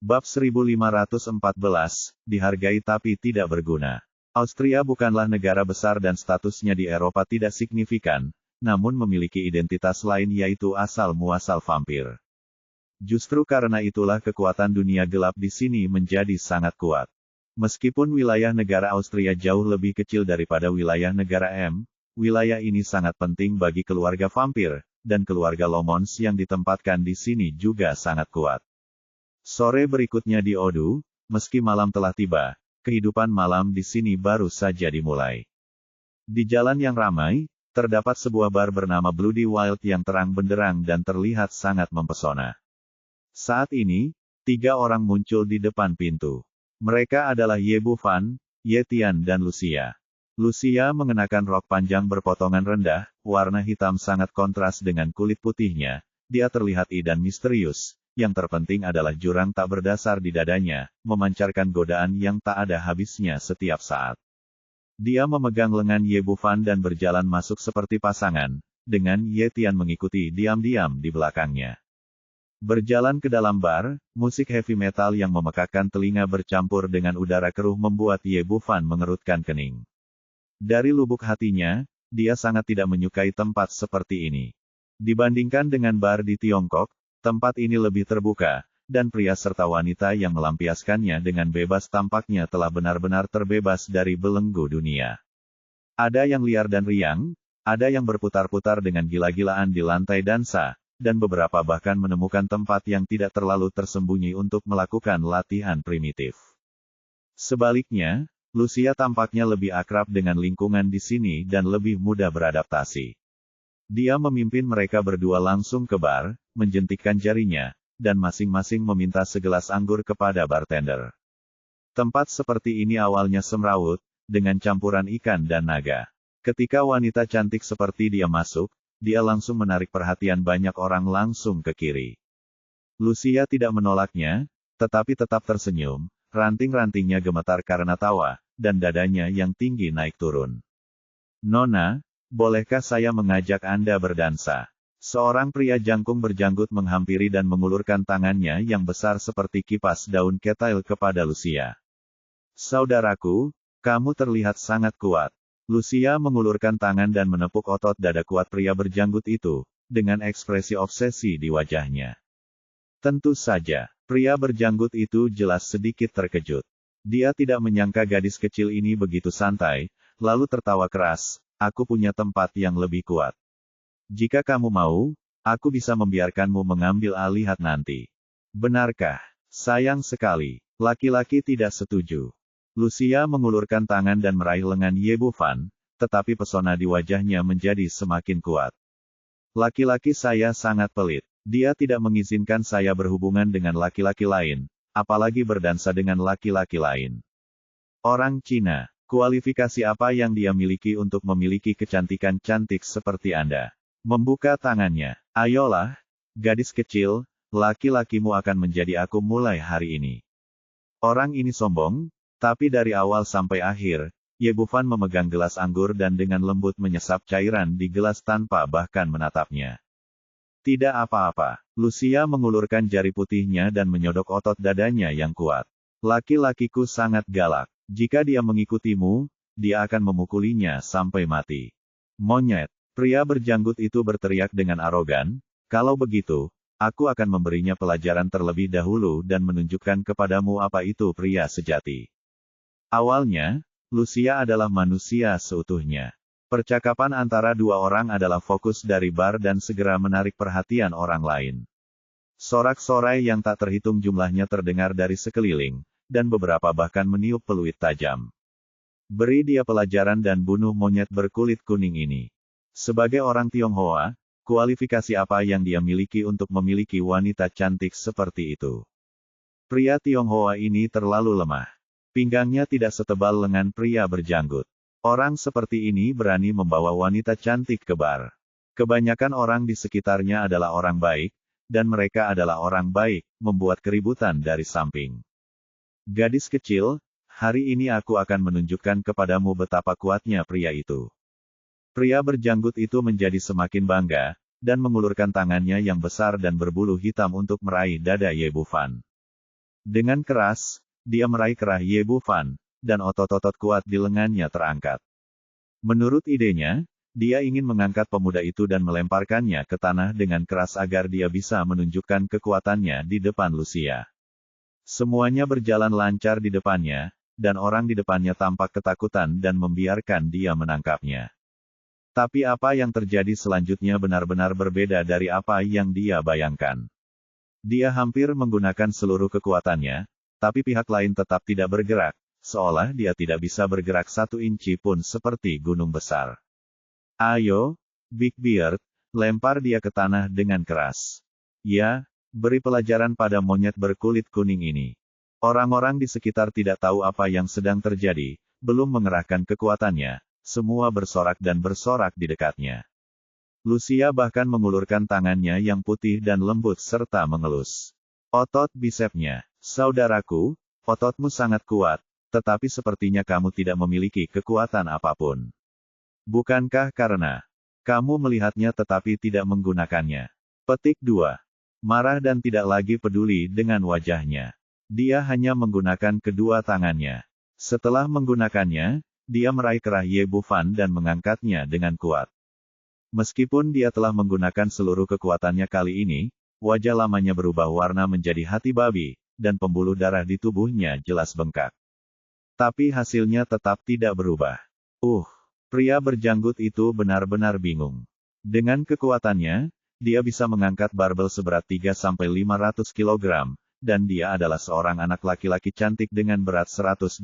Bab 1514, dihargai tapi tidak berguna. Austria bukanlah negara besar dan statusnya di Eropa tidak signifikan, namun memiliki identitas lain yaitu asal-muasal vampir. Justru karena itulah kekuatan dunia gelap di sini menjadi sangat kuat. Meskipun wilayah negara Austria jauh lebih kecil daripada wilayah negara M, wilayah ini sangat penting bagi keluarga vampir, dan keluarga Lomons yang ditempatkan di sini juga sangat kuat. Sore berikutnya di Odu, meski malam telah tiba, kehidupan malam di sini baru saja dimulai. Di jalan yang ramai, terdapat sebuah bar bernama Bloody Wild yang terang benderang dan terlihat sangat mempesona. Saat ini, 3 orang muncul di depan pintu. Mereka adalah Ye Bufan, Ye Tian dan Lucia. Lucia mengenakan rok panjang berpotongan rendah, warna hitam sangat kontras dengan kulit putihnya. Dia terlihat dan misterius. Yang terpenting adalah jurang tak berdasar di dadanya, memancarkan godaan yang tak ada habisnya setiap saat. Dia memegang lengan Ye Bufan dan berjalan masuk seperti pasangan, dengan Ye Tian mengikuti diam-diam di belakangnya. Berjalan ke dalam bar, musik heavy metal yang memekakkan telinga bercampur dengan udara keruh membuat Ye Bufan mengerutkan kening. Dari lubuk hatinya, dia sangat tidak menyukai tempat seperti ini. Dibandingkan dengan bar di Tiongkok, tempat ini lebih terbuka, dan pria serta wanita yang melampiaskannya dengan bebas tampaknya telah benar-benar terbebas dari belenggu dunia. Ada yang liar dan riang, ada yang berputar-putar dengan gila-gilaan di lantai dansa, dan beberapa bahkan menemukan tempat yang tidak terlalu tersembunyi untuk melakukan latihan primitif. Sebaliknya, Lucia tampaknya lebih akrab dengan lingkungan di sini dan lebih mudah beradaptasi. Dia memimpin mereka berdua langsung ke bar, menjentikkan jarinya, dan masing-masing meminta segelas anggur kepada bartender. Tempat seperti ini awalnya semrawut, dengan campuran ikan dan naga. Ketika wanita cantik seperti dia masuk, dia langsung menarik perhatian banyak orang langsung ke kiri. Lucia tidak menolaknya, tetapi tetap tersenyum, ranting-rantingnya gemetar karena tawa, dan dadanya yang tinggi naik turun. Nona, bolehkah saya mengajak Anda berdansa? Seorang pria jangkung berjanggut menghampiri dan mengulurkan tangannya yang besar seperti kipas daun ketail kepada Lucia. Saudaraku, kamu terlihat sangat kuat. Lucia mengulurkan tangan dan menepuk otot dada kuat pria berjanggut itu, dengan ekspresi obsesi di wajahnya. Tentu saja, pria berjanggut itu jelas sedikit terkejut. Dia tidak menyangka gadis kecil ini begitu santai, lalu tertawa keras, aku punya tempat yang lebih kuat. Jika kamu mau, aku bisa membiarkanmu mengambil alih nanti. Benarkah? Sayang sekali, laki-laki tidak setuju. Lucia mengulurkan tangan dan meraih lengan Ye Bufan, tetapi pesona di wajahnya menjadi semakin kuat. Laki-laki saya sangat pelit. Dia tidak mengizinkan saya berhubungan dengan laki-laki lain, apalagi berdansa dengan laki-laki lain. Orang Cina, kualifikasi apa yang dia miliki untuk memiliki kecantikan cantik seperti Anda? Membuka tangannya. Ayolah, gadis kecil, laki-lakimu akan menjadi aku mulai hari ini. Orang ini sombong, tapi dari awal sampai akhir, Ye Bufan memegang gelas anggur dan dengan lembut menyesap cairan di gelas tanpa bahkan menatapnya. Tidak apa-apa. Lucia mengulurkan jari putihnya dan menyodok otot dadanya yang kuat. Laki-lakiku sangat galak. Jika dia mengikutimu, dia akan memukulinya sampai mati. Monyet. Pria berjanggut itu berteriak dengan arogan, kalau begitu, aku akan memberinya pelajaran terlebih dahulu dan menunjukkan kepadamu apa itu pria sejati. Awalnya, Lucia adalah manusia seutuhnya. Percakapan antara dua orang adalah fokus dari bar dan segera menarik perhatian orang lain. Sorak-sorai yang tak terhitung jumlahnya terdengar dari sekeliling, dan beberapa bahkan meniup peluit tajam. Beri dia pelajaran dan bunuh monyet berkulit kuning ini. Sebagai orang Tionghoa, kualifikasi apa yang dia miliki untuk memiliki wanita cantik seperti itu? Pria Tionghoa ini terlalu lemah. Pinggangnya tidak setebal lengan pria berjanggut. Orang seperti ini berani membawa wanita cantik ke bar. Kebanyakan orang di sekitarnya adalah orang baik, dan mereka adalah orang baik, membuat keributan dari samping. Gadis kecil, hari ini aku akan menunjukkan kepadamu betapa kuatnya pria itu. Pria berjanggut itu menjadi semakin bangga, dan mengulurkan tangannya yang besar dan berbulu hitam untuk meraih dada Ye Bufan. Dengan keras, dia meraih kerah Ye Bufan, dan otot-otot kuat di lengannya terangkat. Menurut idenya, dia ingin mengangkat pemuda itu dan melemparkannya ke tanah dengan keras agar dia bisa menunjukkan kekuatannya di depan Lucia. Semuanya berjalan lancar di depannya, dan orang di depannya tampak ketakutan dan membiarkan dia menangkapnya. Tapi apa yang terjadi selanjutnya benar-benar berbeda dari apa yang dia bayangkan. Dia hampir menggunakan seluruh kekuatannya, tapi pihak lain tetap tidak bergerak, seolah dia tidak bisa bergerak 1 inci pun seperti gunung besar. Ayo, Big Beard, lempar dia ke tanah dengan keras. Ya, beri pelajaran pada monyet berkulit kuning ini. Orang-orang di sekitar tidak tahu apa yang sedang terjadi, belum mengerahkan kekuatannya. Semua bersorak dan bersorak di dekatnya. Lucia bahkan mengulurkan tangannya yang putih dan lembut serta mengelus. Otot bisepnya. Saudaraku, ototmu sangat kuat, tetapi sepertinya kamu tidak memiliki kekuatan apapun. Bukankah karena kamu melihatnya tetapi tidak menggunakannya? Petik 2. Marah dan tidak lagi peduli dengan wajahnya. Dia hanya menggunakan kedua tangannya. Setelah menggunakannya, dia meraih kerah Ye Bufan dan mengangkatnya dengan kuat. Meskipun dia telah menggunakan seluruh kekuatannya kali ini, wajah lamanya berubah warna menjadi hati babi, dan pembuluh darah di tubuhnya jelas bengkak. Tapi hasilnya tetap tidak berubah. Pria berjanggut itu benar-benar bingung. Dengan kekuatannya, dia bisa mengangkat barbel seberat 3-500 kg, dan dia adalah seorang anak laki-laki cantik dengan berat 180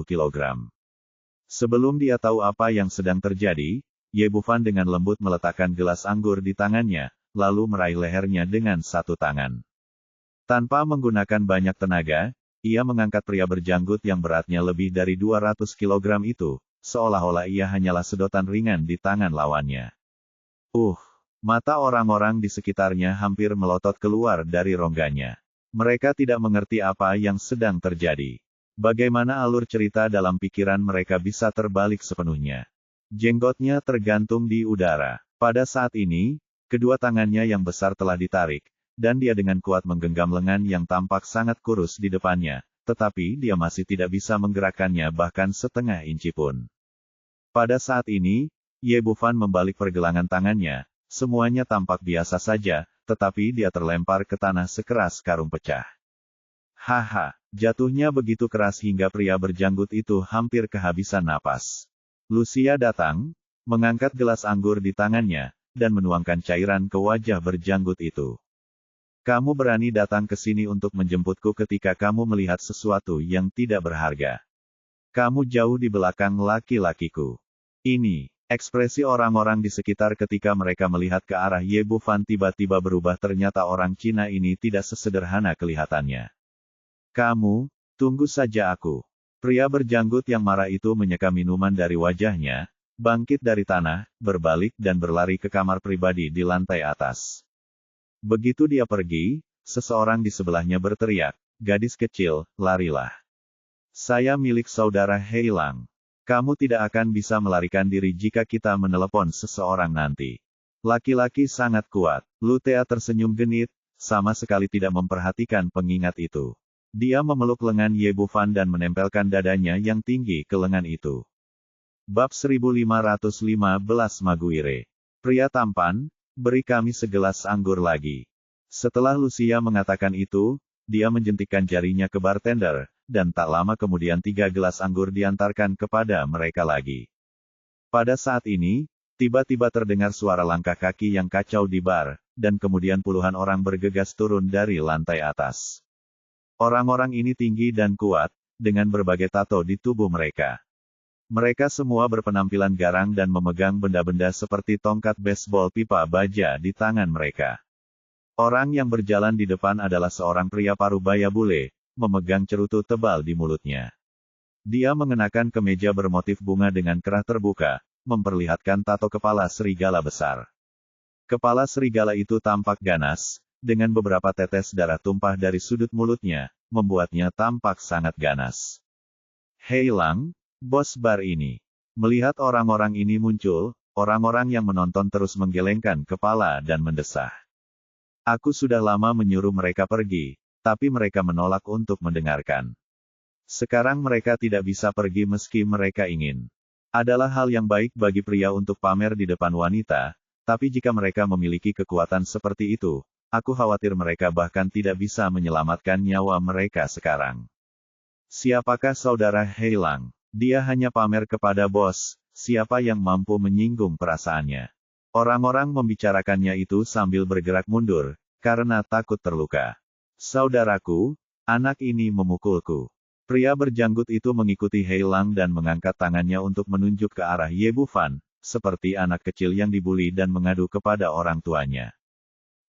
kg. Sebelum dia tahu apa yang sedang terjadi, Ye Bufan dengan lembut meletakkan gelas anggur di tangannya, lalu meraih lehernya dengan satu tangan. Tanpa menggunakan banyak tenaga, ia mengangkat pria berjanggut yang beratnya lebih dari 200 kg itu, seolah-olah ia hanyalah sedotan ringan di tangan lawannya. Mata orang-orang di sekitarnya hampir melotot keluar dari rongganya. Mereka tidak mengerti apa yang sedang terjadi. Bagaimana alur cerita dalam pikiran mereka bisa terbalik sepenuhnya. Jenggotnya tergantung di udara. Pada saat ini, kedua tangannya yang besar telah ditarik, dan dia dengan kuat menggenggam lengan yang tampak sangat kurus di depannya, tetapi dia masih tidak bisa menggerakkannya bahkan setengah inci pun. Pada saat ini, Ye Bufan membalik pergelangan tangannya, semuanya tampak biasa saja, tetapi dia terlempar ke tanah sekeras karung pecah. Haha, jatuhnya begitu keras hingga pria berjanggut itu hampir kehabisan napas. Lucia datang, mengangkat gelas anggur di tangannya, dan menuangkan cairan ke wajah berjanggut itu. Kamu berani datang ke sini untuk menjemputku ketika kamu melihat sesuatu yang tidak berharga. Kamu jauh di belakang laki-lakiku. Ini, ekspresi orang-orang di sekitar ketika mereka melihat ke arah Ye Bufan tiba-tiba berubah. Ternyata orang Cina ini tidak sesederhana kelihatannya. Kamu, tunggu saja aku. Pria berjanggut yang marah itu menyeka minuman dari wajahnya, bangkit dari tanah, berbalik dan berlari ke kamar pribadi di lantai atas. Begitu dia pergi, seseorang di sebelahnya berteriak, "Gadis kecil, larilah. Saya milik saudara Heilang. Kamu tidak akan bisa melarikan diri jika kita menelepon seseorang nanti." Laki-laki sangat kuat. Lutea tersenyum genit, sama sekali tidak memperhatikan pengingat itu. Dia memeluk lengan Ye Bufan dan menempelkan dadanya yang tinggi ke lengan itu. Bab 1515 Maguire. Pria tampan, beri kami segelas anggur lagi. Setelah Lucia mengatakan itu, dia menjentikkan jarinya ke bartender, dan tak lama kemudian 3 gelas anggur diantarkan kepada mereka lagi. Pada saat ini, tiba-tiba terdengar suara langkah kaki yang kacau di bar, dan kemudian puluhan orang bergegas turun dari lantai atas. Orang-orang ini tinggi dan kuat, dengan berbagai tato di tubuh mereka. Mereka semua berpenampilan garang dan memegang benda-benda seperti tongkat baseball pipa baja di tangan mereka. Orang yang berjalan di depan adalah seorang pria parubaya bule, memegang cerutu tebal di mulutnya. Dia mengenakan kemeja bermotif bunga dengan kerah terbuka, memperlihatkan tato kepala serigala besar. Kepala serigala itu tampak ganas, dengan beberapa tetes darah tumpah dari sudut mulutnya, membuatnya tampak sangat ganas. Heilang, bos bar ini. Melihat orang-orang ini muncul, orang-orang yang menonton terus menggelengkan kepala dan mendesah. Aku sudah lama menyuruh mereka pergi, tapi mereka menolak untuk mendengarkan. Sekarang mereka tidak bisa pergi meski mereka ingin. Adalah hal yang baik bagi pria untuk pamer di depan wanita, tapi jika mereka memiliki kekuatan seperti itu, aku khawatir mereka bahkan tidak bisa menyelamatkan nyawa mereka sekarang. Siapakah saudara Heilang? Dia hanya pamer kepada bos, siapa yang mampu menyinggung perasaannya. Orang-orang membicarakannya itu sambil bergerak mundur, karena takut terluka. Saudaraku, anak ini memukulku. Pria berjanggut itu mengikuti Heilang dan mengangkat tangannya untuk menunjuk ke arah Ye Bufan, seperti anak kecil yang dibuli dan mengadu kepada orang tuanya.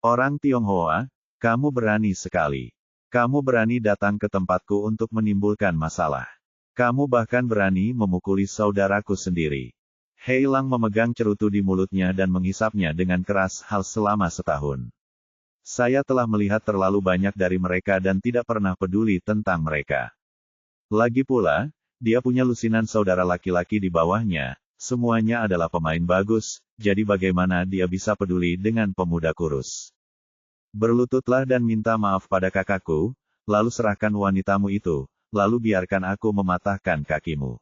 Orang Tionghoa, kamu berani sekali. Kamu berani datang ke tempatku untuk menimbulkan masalah. Kamu bahkan berani memukuli saudaraku sendiri. Heilang memegang cerutu di mulutnya dan menghisapnya dengan keras hal selama setahun. Saya telah melihat terlalu banyak dari mereka dan tidak pernah peduli tentang mereka. Lagi pula, dia punya lusinan saudara laki-laki di bawahnya, semuanya adalah pemain bagus, jadi bagaimana dia bisa peduli dengan pemuda kurus. Berlututlah dan minta maaf pada kakakku, lalu serahkan wanitamu itu, lalu biarkan aku mematahkan kakimu.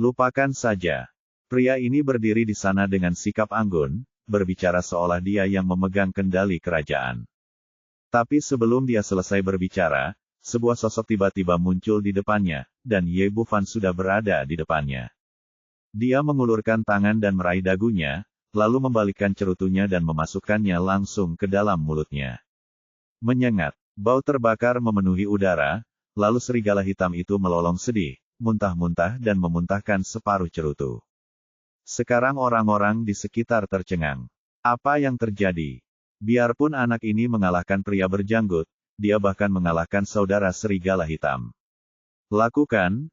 Lupakan saja. Pria ini berdiri di sana dengan sikap anggun, berbicara seolah dia yang memegang kendali kerajaan. Tapi sebelum dia selesai berbicara, sebuah sosok tiba-tiba muncul di depannya, dan Ye Bufan sudah berada di depannya. Dia mengulurkan tangan dan meraih dagunya, lalu membalikkan cerutunya dan memasukkannya langsung ke dalam mulutnya. Menyengat, bau terbakar memenuhi udara, lalu serigala hitam itu melolong sedih, muntah-muntah dan memuntahkan separuh cerutu. Sekarang orang-orang di sekitar tercengang. Apa yang terjadi? Biarpun anak ini mengalahkan pria berjanggut, dia bahkan mengalahkan saudara serigala hitam. Lakukan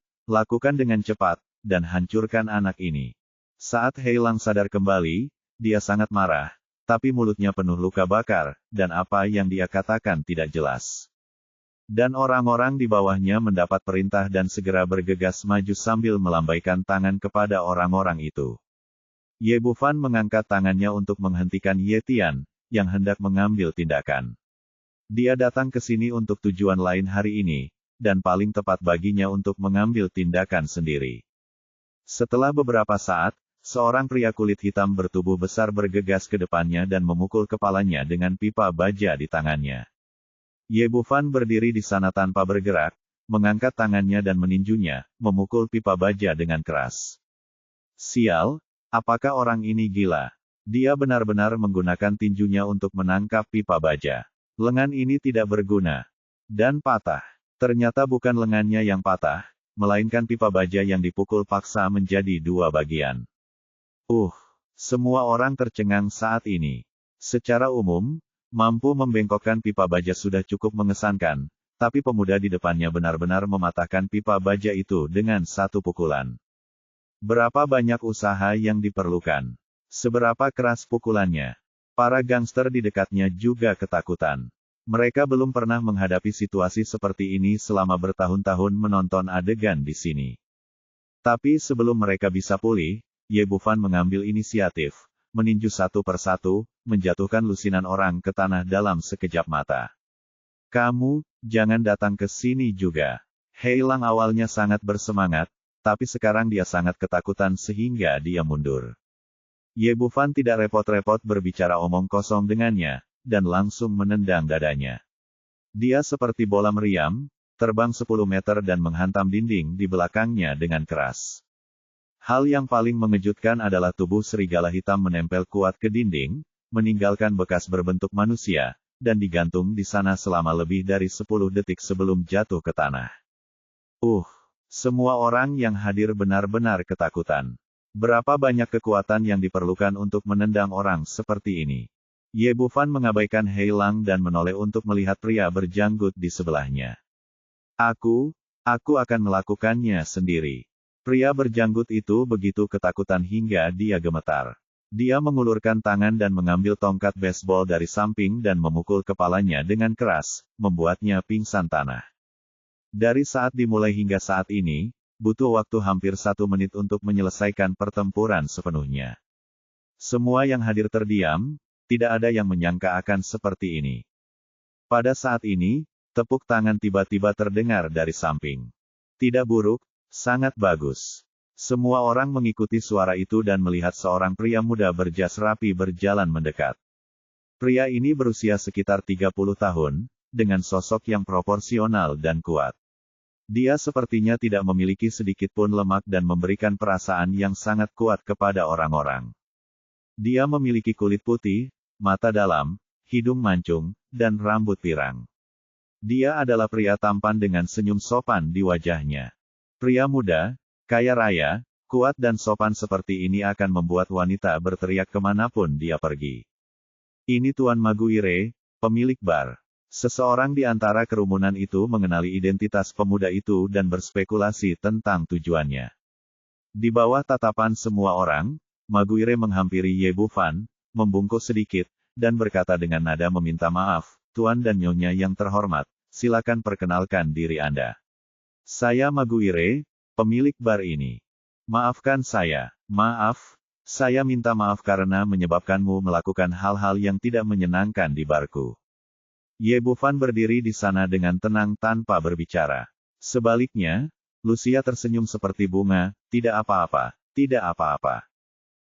dengan cepat, dan hancurkan anak ini. Saat Heilang sadar kembali, dia sangat marah, tapi mulutnya penuh luka bakar, dan apa yang dia katakan tidak jelas. Dan orang-orang di bawahnya mendapat perintah dan segera bergegas maju sambil melambaikan tangan kepada orang-orang itu. Ye Bufan mengangkat tangannya untuk menghentikan Ye Tian, yang hendak mengambil tindakan. Dia datang ke sini untuk tujuan lain hari ini, dan paling tepat baginya untuk mengambil tindakan sendiri. Setelah beberapa saat, seorang pria kulit hitam bertubuh besar bergegas ke depannya dan memukul kepalanya dengan pipa baja di tangannya. Ye Bufan berdiri di sana tanpa bergerak, mengangkat tangannya dan meninjunya, memukul pipa baja dengan keras. Sial, apakah orang ini gila? Dia benar-benar menggunakan tinjunya untuk menangkap pipa baja. Lengan ini tidak berguna. Dan patah. Ternyata bukan lengannya yang patah, melainkan pipa baja yang dipukul paksa menjadi 2 bagian. Semua orang tercengang saat ini. Secara umum, mampu membengkokkan pipa baja sudah cukup mengesankan, tapi pemuda di depannya benar-benar mematahkan pipa baja itu dengan satu pukulan. Berapa banyak usaha yang diperlukan? Seberapa keras pukulannya? Para gangster di dekatnya juga ketakutan. Mereka belum pernah menghadapi situasi seperti ini selama bertahun-tahun menonton adegan di sini. Tapi sebelum mereka bisa pulih, Ye Bufan mengambil inisiatif, meninju satu persatu, menjatuhkan lusinan orang ke tanah dalam sekejap mata. Kamu, jangan datang ke sini juga. Hei Lang awalnya sangat bersemangat, tapi sekarang dia sangat ketakutan sehingga dia mundur. Ye Bufan tidak repot-repot berbicara omong kosong dengannya, dan langsung menendang dadanya. Dia seperti bola meriam, terbang 10 meter dan menghantam dinding di belakangnya dengan keras. Hal yang paling mengejutkan adalah tubuh serigala hitam menempel kuat ke dinding, meninggalkan bekas berbentuk manusia, dan digantung di sana selama lebih dari 10 detik sebelum jatuh ke tanah. Semua orang yang hadir benar-benar ketakutan. Berapa banyak kekuatan yang diperlukan untuk menendang orang seperti ini? Ye Bufan mengabaikan Hei Lang dan menoleh untuk melihat pria berjanggut di sebelahnya. Aku akan melakukannya sendiri. Pria berjanggut itu begitu ketakutan hingga dia gemetar. Dia mengulurkan tangan dan mengambil tongkat baseball dari samping dan memukul kepalanya dengan keras, membuatnya pingsan tanah. Dari saat dimulai hingga saat ini, butuh waktu hampir 1 menit untuk menyelesaikan pertempuran sepenuhnya. Semua yang hadir terdiam, tidak ada yang menyangka akan seperti ini. Pada saat ini, tepuk tangan tiba-tiba terdengar dari samping. Tidak buruk, sangat bagus. Semua orang mengikuti suara itu dan melihat seorang pria muda berjas rapi berjalan mendekat. Pria ini berusia sekitar 30 tahun, dengan sosok yang proporsional dan kuat. Dia sepertinya tidak memiliki sedikit pun lemak dan memberikan perasaan yang sangat kuat kepada orang-orang. Dia memiliki kulit putih, mata dalam, hidung mancung, dan rambut pirang. Dia adalah pria tampan dengan senyum sopan di wajahnya. Pria muda, kaya raya, kuat dan sopan seperti ini akan membuat wanita berteriak kemanapun dia pergi. Ini Tuan Maguire, pemilik bar. Seseorang di antara kerumunan itu mengenali identitas pemuda itu dan berspekulasi tentang tujuannya. Di bawah tatapan semua orang, Maguire menghampiri Ye Bufan, membungkuk sedikit, dan berkata dengan nada meminta maaf, Tuan dan Nyonya yang terhormat, silakan perkenalkan diri Anda. Saya Maguire, pemilik bar ini. Maafkan saya, saya minta maaf karena menyebabkanmu melakukan hal-hal yang tidak menyenangkan di barku. Ye Bufan berdiri di sana dengan tenang tanpa berbicara. Sebaliknya, Lucia tersenyum seperti bunga, tidak apa-apa, tidak apa-apa.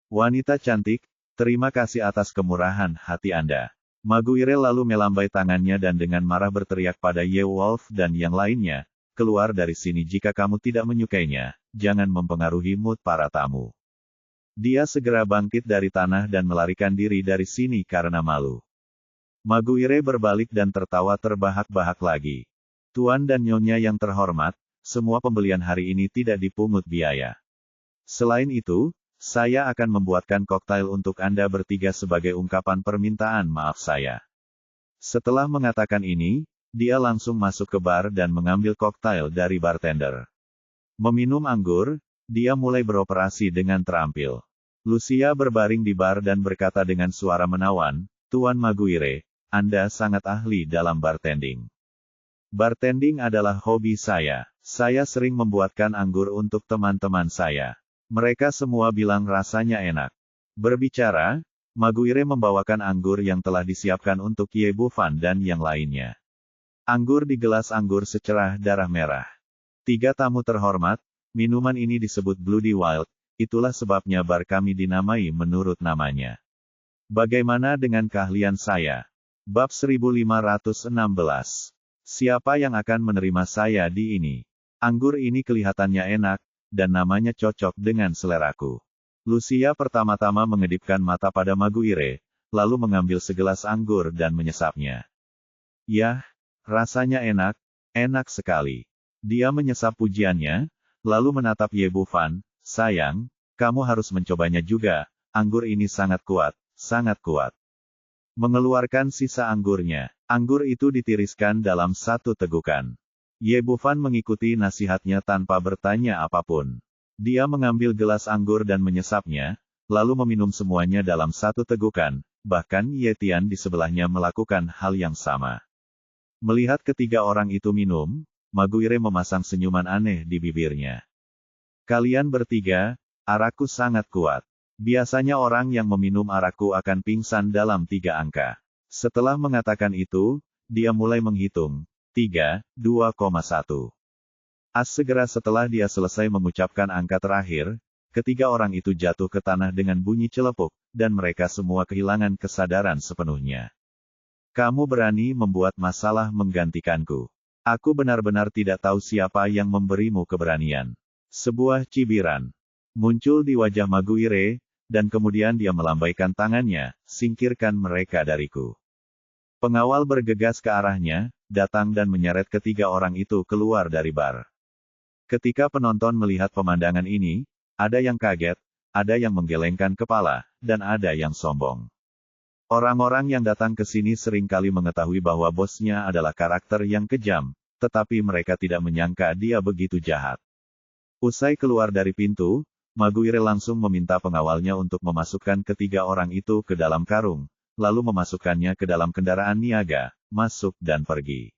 Wanita cantik, terima kasih atas kemurahan hati Anda. Maguire lalu melambai tangannya dan dengan marah berteriak pada Ye Wolf dan yang lainnya, keluar dari sini jika kamu tidak menyukainya, jangan mempengaruhi mood para tamu. Dia segera bangkit dari tanah dan melarikan diri dari sini karena malu. Maguire berbalik dan tertawa terbahak-bahak lagi. Tuan dan Nyonya yang terhormat, semua pembelian hari ini tidak dipungut biaya. Selain itu, saya akan membuatkan koktail untuk Anda bertiga sebagai ungkapan permintaan maaf saya. Setelah mengatakan ini, dia langsung masuk ke bar dan mengambil koktail dari bartender. Meminum anggur, dia mulai beroperasi dengan terampil. Lucia berbaring di bar dan berkata dengan suara menawan, Tuan Maguire, Anda sangat ahli dalam bartending. Bartending adalah hobi saya. Saya sering membuatkan anggur untuk teman-teman saya. Mereka semua bilang rasanya enak. Berbicara, Maguire membawakan anggur yang telah disiapkan untuk Ye Bufan dan yang lainnya. Anggur di gelas anggur secerah darah merah. 3 tamu terhormat, minuman ini disebut Bloody Wild, itulah sebabnya bar kami dinamai menurut namanya. Bagaimana dengan keahlian saya? Bab 1516. Siapa yang akan menerima saya di ini? Anggur ini kelihatannya enak, dan namanya cocok dengan seleraku. Lucia pertama-tama mengedipkan mata pada Maguire, lalu mengambil segelas anggur dan menyesapnya. Yah, rasanya enak, enak sekali. Dia menyesap pujiannya, lalu menatap Ye Bufan, sayang, kamu harus mencobanya juga, anggur ini sangat kuat, sangat kuat. Mengeluarkan sisa anggurnya. Anggur itu ditiriskan dalam 1 tegukan. Ye Bufan mengikuti nasihatnya tanpa bertanya apapun. Dia mengambil gelas anggur dan menyesapnya, lalu meminum semuanya dalam satu tegukan, bahkan Ye Tian di sebelahnya melakukan hal yang sama. Melihat ketiga orang itu minum, Maguire memasang senyuman aneh di bibirnya. Kalian bertiga, arakku sangat kuat. Biasanya orang yang meminum arakku akan pingsan dalam 3 angka. Setelah mengatakan itu, dia mulai menghitung. 3, 2,1. Segera setelah dia selesai mengucapkan angka terakhir, ketiga orang itu jatuh ke tanah dengan bunyi celepuk, dan mereka semua kehilangan kesadaran sepenuhnya. Kamu berani membuat masalah menggantikanku. Aku benar-benar tidak tahu siapa yang memberimu keberanian. Sebuah cibiran muncul di wajah Maguire, dan kemudian dia melambaikan tangannya, singkirkan mereka dariku. Pengawal bergegas ke arahnya, datang dan menyeret ketiga orang itu keluar dari bar. Ketika penonton melihat pemandangan ini, ada yang kaget, ada yang menggelengkan kepala, dan ada yang sombong. Orang-orang yang datang ke sini seringkali mengetahui bahwa bosnya adalah karakter yang kejam, tetapi mereka tidak menyangka dia begitu jahat. Usai keluar dari pintu, Maguire langsung meminta pengawalnya untuk memasukkan ketiga orang itu ke dalam karung, lalu memasukkannya ke dalam kendaraan niaga, masuk dan pergi.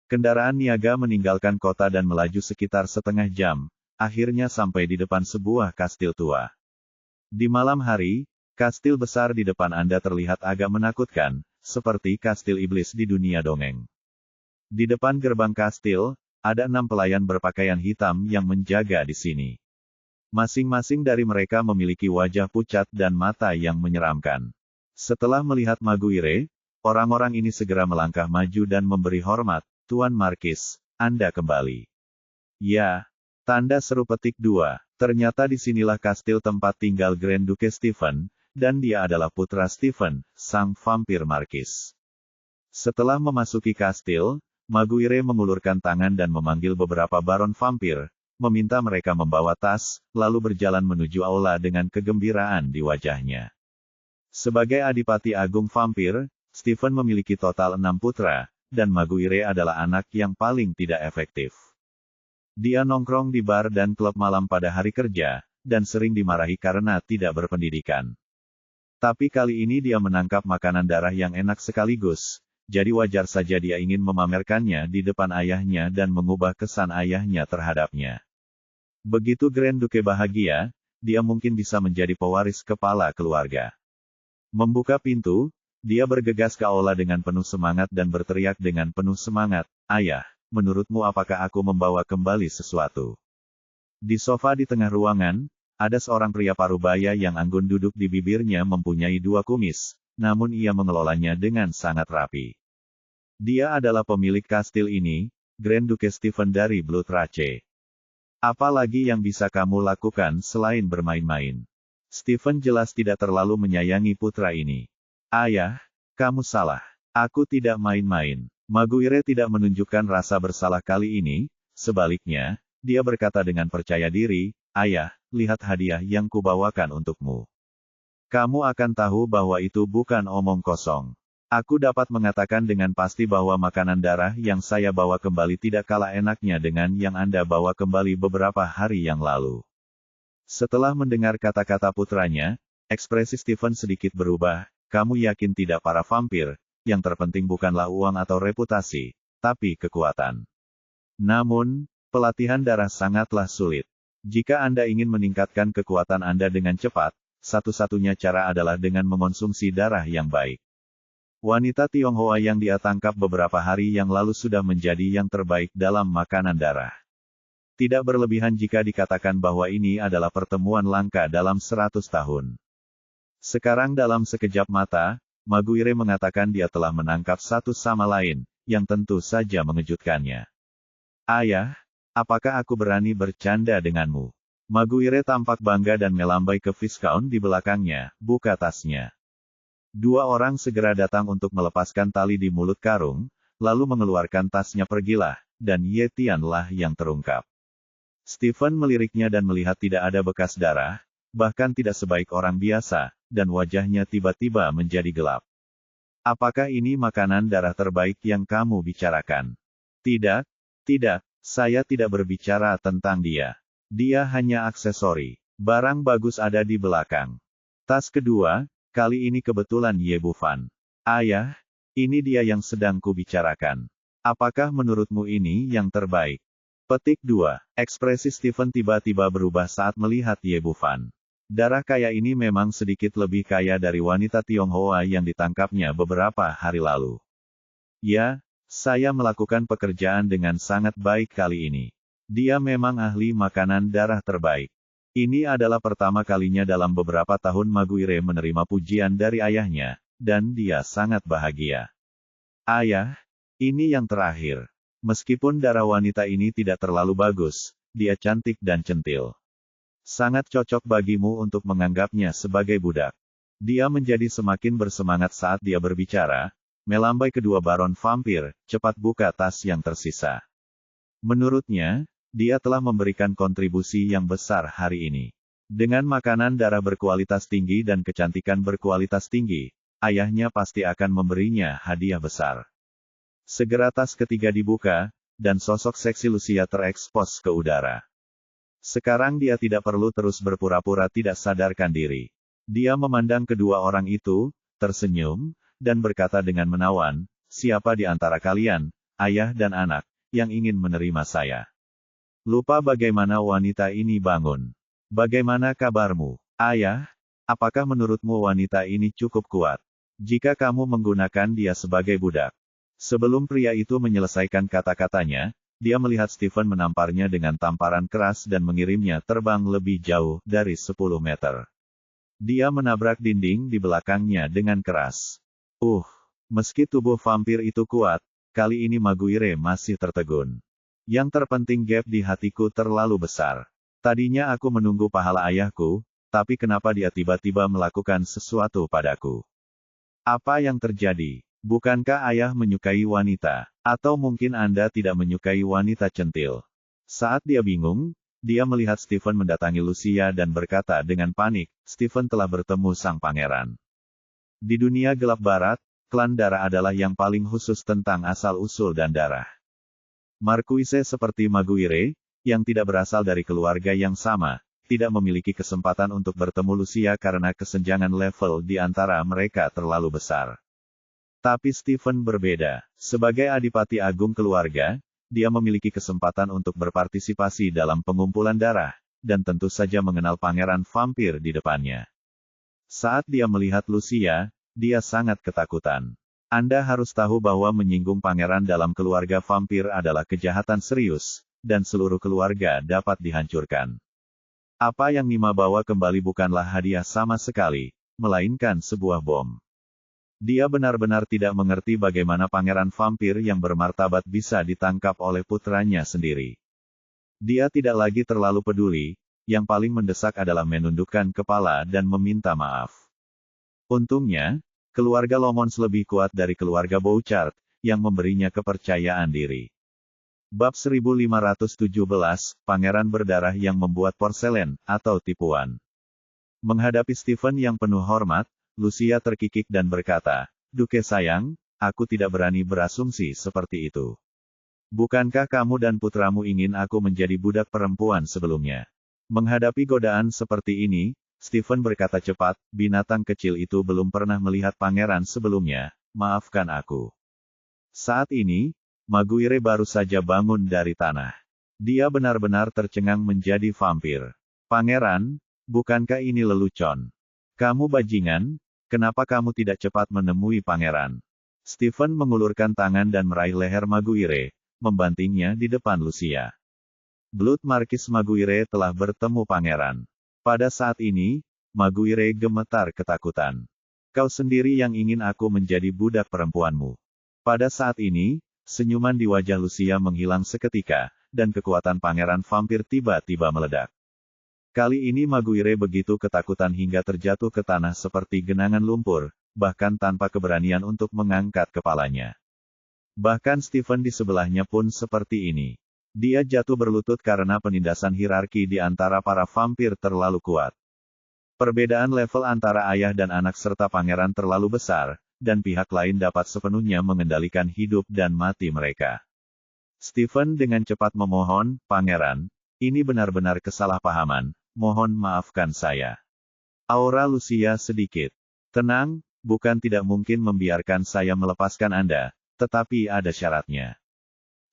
Kendaraan niaga meninggalkan kota dan melaju sekitar setengah jam, akhirnya sampai di depan sebuah kastil tua. Di malam hari, kastil besar di depan Anda terlihat agak menakutkan, seperti kastil iblis di dunia dongeng. Di depan gerbang kastil, ada 6 pelayan berpakaian hitam yang menjaga di sini. Masing-masing dari mereka memiliki wajah pucat dan mata yang menyeramkan. Setelah melihat Maguire, orang-orang ini segera melangkah maju dan memberi hormat. Tuan Markis, Anda kembali. Ya, tanda seru petik 2. Ternyata disinilah kastil tempat tinggal Grand Duke Stephen, dan dia adalah putra Stephen, sang vampir Markis. Setelah memasuki kastil, Maguire mengulurkan tangan dan memanggil beberapa baron vampir, meminta mereka membawa tas, lalu berjalan menuju aula dengan kegembiraan di wajahnya. Sebagai Adipati Agung Vampir, Stephen memiliki total 6 putra, dan Maguire adalah anak yang paling tidak efektif. Dia nongkrong di bar dan klub malam pada hari kerja, dan sering dimarahi karena tidak berpendidikan. Tapi kali ini dia menangkap makanan darah yang enak sekaligus, jadi wajar saja dia ingin memamerkannya di depan ayahnya dan mengubah kesan ayahnya terhadapnya. Begitu Grand Duke bahagia, dia mungkin bisa menjadi pewaris kepala keluarga. Membuka pintu, dia bergegas ke aula dengan penuh semangat dan berteriak dengan penuh semangat, "Ayah, menurutmu apakah aku membawa kembali sesuatu?" Di sofa di tengah ruangan, ada seorang pria parubaya yang anggun duduk di bibirnya mempunyai 2 kumis, namun ia mengelolanya dengan sangat rapi. Dia adalah pemilik kastil ini, Grand Duke Stephen dari Blood Rache. Apa lagi yang bisa kamu lakukan selain bermain-main? Stephen jelas tidak terlalu menyayangi putra ini. Ayah, kamu salah. Aku tidak main-main. Maguire tidak menunjukkan rasa bersalah kali ini, sebaliknya, dia berkata dengan percaya diri, "Ayah, lihat hadiah yang kubawakan untukmu. Kamu akan tahu bahwa itu bukan omong kosong. Aku dapat mengatakan dengan pasti bahwa makanan darah yang saya bawa kembali tidak kalah enaknya dengan yang Anda bawa kembali beberapa hari yang lalu." Setelah mendengar kata-kata putranya, ekspresi Stephen sedikit berubah. "Kamu yakin tidak para vampir, yang terpenting bukanlah uang atau reputasi, tapi kekuatan. Namun, pelatihan darah sangatlah sulit. Jika Anda ingin meningkatkan kekuatan Anda dengan cepat, satu-satunya cara adalah dengan mengonsumsi darah yang baik." Wanita Tionghoa yang dia tangkap beberapa hari yang lalu sudah menjadi yang terbaik dalam makanan darah. Tidak berlebihan jika dikatakan bahwa ini adalah pertemuan langka dalam 100 tahun. Sekarang dalam sekejap mata, Maguire mengatakan dia telah menangkap satu sama lain, yang tentu saja mengejutkannya. "Ayah, apakah aku berani bercanda denganmu?" Maguire tampak bangga dan melambai ke Viscount di belakangnya, buka tasnya. 2 orang segera datang untuk melepaskan tali di mulut karung, lalu mengeluarkan tasnya. "Pergilah," dan Ye Tian-lah yang terungkap. Stephen meliriknya dan melihat tidak ada bekas darah, bahkan tidak sebaik orang biasa, dan wajahnya tiba-tiba menjadi gelap. "Apakah ini makanan darah terbaik yang kamu bicarakan?" "Tidak, tidak, saya tidak berbicara tentang dia. Dia hanya aksesori. Barang bagus ada di belakang. Tas kedua, kali ini kebetulan Ye Bufan. Ayah, ini dia yang sedang kubicarakan. Apakah menurutmu ini yang terbaik? Petik 2. Ekspresi Stephen tiba-tiba berubah saat melihat Ye Bufan. Darah kaya ini memang sedikit lebih kaya dari wanita Tionghoa yang ditangkapnya beberapa hari lalu. Ya, saya melakukan pekerjaan dengan sangat baik kali ini. Dia memang ahli makanan darah terbaik. Ini adalah pertama kalinya dalam beberapa tahun Maguire menerima pujian dari ayahnya, dan dia sangat bahagia. Ayah, ini yang terakhir. Meskipun darah wanita ini tidak terlalu bagus, dia cantik dan centil. Sangat cocok bagimu untuk menganggapnya sebagai budak. Dia menjadi semakin bersemangat saat dia berbicara, melambai kedua baron vampir, cepat buka tas yang tersisa. Menurutnya, dia telah memberikan kontribusi yang besar hari ini. Dengan makanan darah berkualitas tinggi dan kecantikan berkualitas tinggi, ayahnya pasti akan memberinya hadiah besar. Segera tas ketiga dibuka, dan sosok seksi Lucia terekspos ke udara. Sekarang dia tidak perlu terus berpura-pura tidak sadarkan diri. Dia memandang kedua orang itu, tersenyum, dan berkata dengan menawan, siapa di antara kalian, ayah dan anak, yang ingin menerima saya? Lupa bagaimana wanita ini bangun. Bagaimana kabarmu, ayah? Apakah menurutmu wanita ini cukup kuat? Jika kamu menggunakan dia sebagai budak. Sebelum pria itu menyelesaikan kata-katanya, dia melihat Stephen menamparnya dengan tamparan keras dan mengirimnya terbang lebih jauh dari 10 meter. Dia menabrak dinding di belakangnya dengan keras. Meski tubuh vampir itu kuat, kali ini Maguire masih tertegun. Yang terpenting gap di hatiku terlalu besar. Tadinya aku menunggu pahala ayahku, tapi kenapa dia tiba-tiba melakukan sesuatu padaku? Apa yang terjadi? Bukankah ayah menyukai wanita? Atau mungkin Anda tidak menyukai wanita centil? Saat dia bingung, dia melihat Stephen mendatangi Lucia dan berkata dengan panik, Stephen telah bertemu sang pangeran. Di dunia gelap barat, klan darah adalah yang paling khusus tentang asal-usul dan darah. Marquise seperti Maguire, yang tidak berasal dari keluarga yang sama, tidak memiliki kesempatan untuk bertemu Lucia karena kesenjangan level di antara mereka terlalu besar. Tapi Stephen berbeda. Sebagai adipati agung keluarga, dia memiliki kesempatan untuk berpartisipasi dalam pengumpulan darah, dan tentu saja mengenal pangeran vampir di depannya. Saat dia melihat Lucia, dia sangat ketakutan. Anda harus tahu bahwa menyinggung pangeran dalam keluarga vampir adalah kejahatan serius, dan seluruh keluarga dapat dihancurkan. Apa yang Nima bawa kembali bukanlah hadiah sama sekali, melainkan sebuah bom. Dia benar-benar tidak mengerti bagaimana pangeran vampir yang bermartabat bisa ditangkap oleh putranya sendiri. Dia tidak lagi terlalu peduli, yang paling mendesak adalah menundukkan kepala dan meminta maaf. Untungnya, keluarga Lomons lebih kuat dari keluarga Bouchard, yang memberinya kepercayaan diri. Bab 1517, Pangeran Berdarah yang membuat porselen, atau tipuan. Menghadapi Stephen yang penuh hormat, Lucia terkikik dan berkata, Duke sayang, aku tidak berani berasumsi seperti itu. Bukankah kamu dan putramu ingin aku menjadi budak perempuan sebelumnya? Menghadapi godaan seperti ini, Stephen berkata cepat, binatang kecil itu belum pernah melihat pangeran sebelumnya, maafkan aku. Saat ini, Maguire baru saja bangun dari tanah. Dia benar-benar tercengang menjadi vampir. Pangeran, bukankah ini lelucon? Kamu bajingan, kenapa kamu tidak cepat menemui pangeran? Stephen mengulurkan tangan dan meraih leher Maguire, membantingnya di depan Lucia. Blood Marquis Maguire telah bertemu pangeran. Pada saat ini, Maguire gemetar ketakutan. Kau sendiri yang ingin aku menjadi budak perempuanmu. Pada saat ini, senyuman di wajah Lucia menghilang seketika, dan kekuatan pangeran vampir tiba-tiba meledak. Kali ini Maguire begitu ketakutan hingga terjatuh ke tanah seperti genangan lumpur, bahkan tanpa keberanian untuk mengangkat kepalanya. Bahkan Stephen di sebelahnya pun seperti ini. Dia jatuh berlutut karena penindasan hierarki di antara para vampir terlalu kuat. Perbedaan level antara ayah dan anak serta pangeran terlalu besar, dan pihak lain dapat sepenuhnya mengendalikan hidup dan mati mereka. Stephen dengan cepat memohon, Pangeran, Ini benar-benar kesalahpahaman, mohon maafkan saya. Aura Lucia sedikit tenang, bukan tidak mungkin membiarkan saya melepaskan Anda, tetapi ada syaratnya.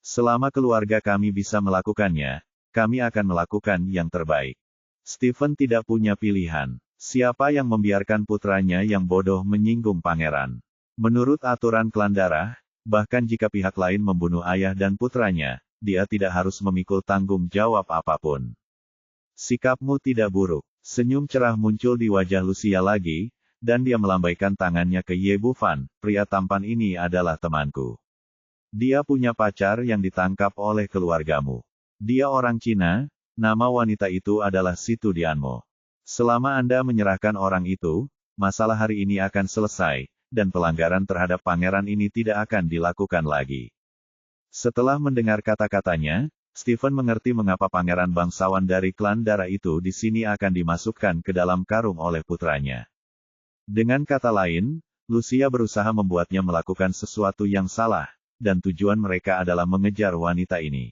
Selama keluarga kami bisa melakukannya, kami akan melakukan yang terbaik. Stephen tidak punya pilihan. Siapa yang membiarkan putranya yang bodoh menyinggung pangeran? Menurut aturan klan darah, bahkan jika pihak lain membunuh ayah dan putranya, dia tidak harus memikul tanggung jawab apapun. Sikapmu tidak buruk. Senyum cerah muncul di wajah Lucia lagi, dan dia melambaikan tangannya ke Ye Bufan. Pria tampan ini adalah temanku. Dia punya pacar yang ditangkap oleh keluargamu. Dia orang Cina, nama wanita itu adalah Situ Dianmo. Selama Anda menyerahkan orang itu, masalah hari ini akan selesai, dan pelanggaran terhadap pangeran ini tidak akan dilakukan lagi. Setelah mendengar kata-katanya, Stephen mengerti mengapa pangeran bangsawan dari klan darah itu di sini akan dimasukkan ke dalam karung oleh putranya. Dengan kata lain, Lucia berusaha membuatnya melakukan sesuatu yang salah, dan tujuan mereka adalah mengejar wanita ini.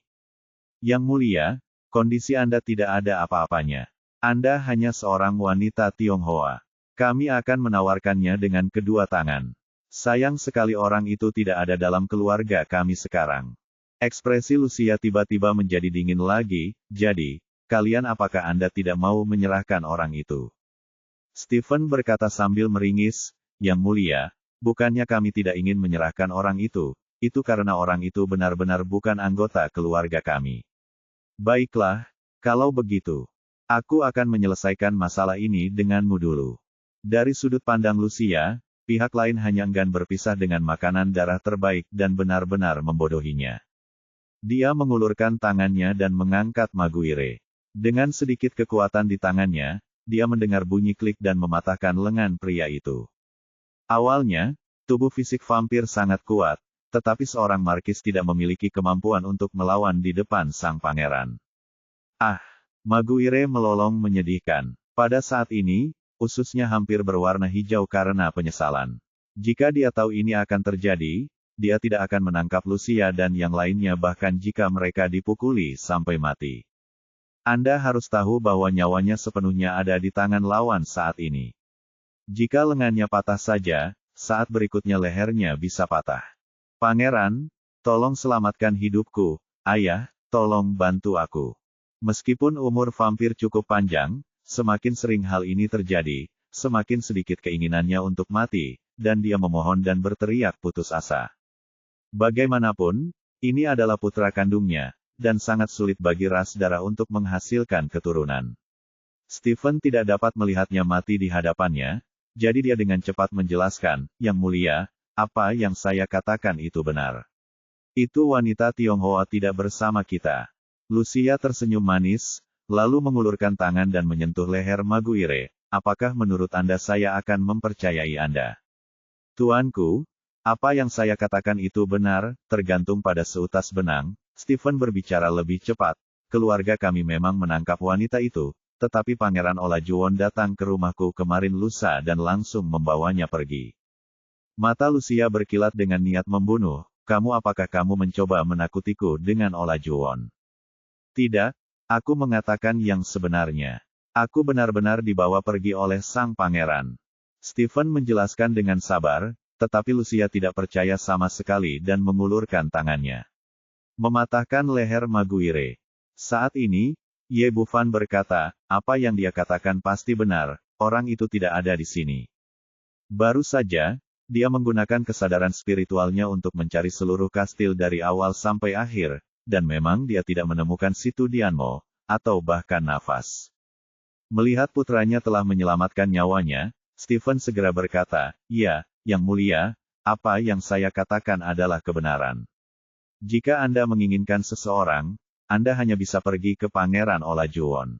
Yang mulia, kondisi Anda tidak ada apa-apanya. Anda hanya seorang wanita Tionghoa. Kami akan menawarkannya dengan kedua tangan. Sayang sekali orang itu tidak ada dalam keluarga kami sekarang. Ekspresi Lucia tiba-tiba menjadi dingin lagi, jadi, kalian apakah Anda tidak mau menyerahkan orang itu? Stephen berkata sambil meringis, Yang mulia, bukannya kami tidak ingin menyerahkan orang itu karena orang itu benar-benar bukan anggota keluarga kami. Baiklah, kalau begitu. Aku akan menyelesaikan masalah ini denganmu dulu. Dari sudut pandang Lucia, pihak lain hanya enggan berpisah dengan makanan darah terbaik dan benar-benar membodohinya. Dia mengulurkan tangannya dan mengangkat Maguire. Dengan sedikit kekuatan di tangannya, dia mendengar bunyi klik dan mematahkan lengan pria itu. Awalnya, tubuh fisik vampir sangat kuat, tetapi seorang markis tidak memiliki kemampuan untuk melawan di depan sang pangeran. Ah! Maguire melolong menyedihkan. Pada saat ini, ususnya hampir berwarna hijau karena penyesalan. Jika dia tahu ini akan terjadi, dia tidak akan menangkap Lucia dan yang lainnya bahkan jika mereka dipukuli sampai mati. Anda harus tahu bahwa nyawanya sepenuhnya ada di tangan lawan saat ini. Jika lengannya patah saja, saat berikutnya lehernya bisa patah. Pangeran, tolong selamatkan hidupku. Ayah, tolong bantu aku. Meskipun umur vampir cukup panjang, semakin sering hal ini terjadi, semakin sedikit keinginannya untuk mati, dan dia memohon dan berteriak putus asa. Bagaimanapun, ini adalah putra kandungnya, dan sangat sulit bagi ras darah untuk menghasilkan keturunan. Stephen tidak dapat melihatnya mati di hadapannya, jadi dia dengan cepat menjelaskan, Yang mulia, apa yang saya katakan itu benar. Itu wanita Tionghoa tidak bersama kita. Lucia tersenyum manis, lalu mengulurkan tangan dan menyentuh leher Maguire. Apakah menurut Anda saya akan mempercayai Anda? Tuanku, apa yang saya katakan itu benar, tergantung pada seutas benang. Stephen berbicara lebih cepat. Keluarga kami memang menangkap wanita itu, tetapi Pangeran Olajuwon datang ke rumahku kemarin lusa dan langsung membawanya pergi. Mata Lucia berkilat dengan niat membunuh. Apakah kamu mencoba menakutiku dengan Olajuwon? Tidak, aku mengatakan yang sebenarnya. Aku benar-benar dibawa pergi oleh sang pangeran. Stephen menjelaskan dengan sabar, tetapi Lucia tidak percaya sama sekali dan mengulurkan tangannya. Mematahkan leher Maguire. Saat ini, Ye Bufan berkata, apa yang dia katakan pasti benar, orang itu tidak ada di sini. Baru saja, dia menggunakan kesadaran spiritualnya untuk mencari seluruh kastil dari awal sampai akhir, dan memang dia tidak menemukan Situ Dianmo, atau bahkan nafas. Melihat putranya telah menyelamatkan nyawanya, Stephen segera berkata, ya, Yang mulia, apa yang saya katakan adalah kebenaran. Jika Anda menginginkan seseorang, Anda hanya bisa pergi ke Pangeran Olajuwon.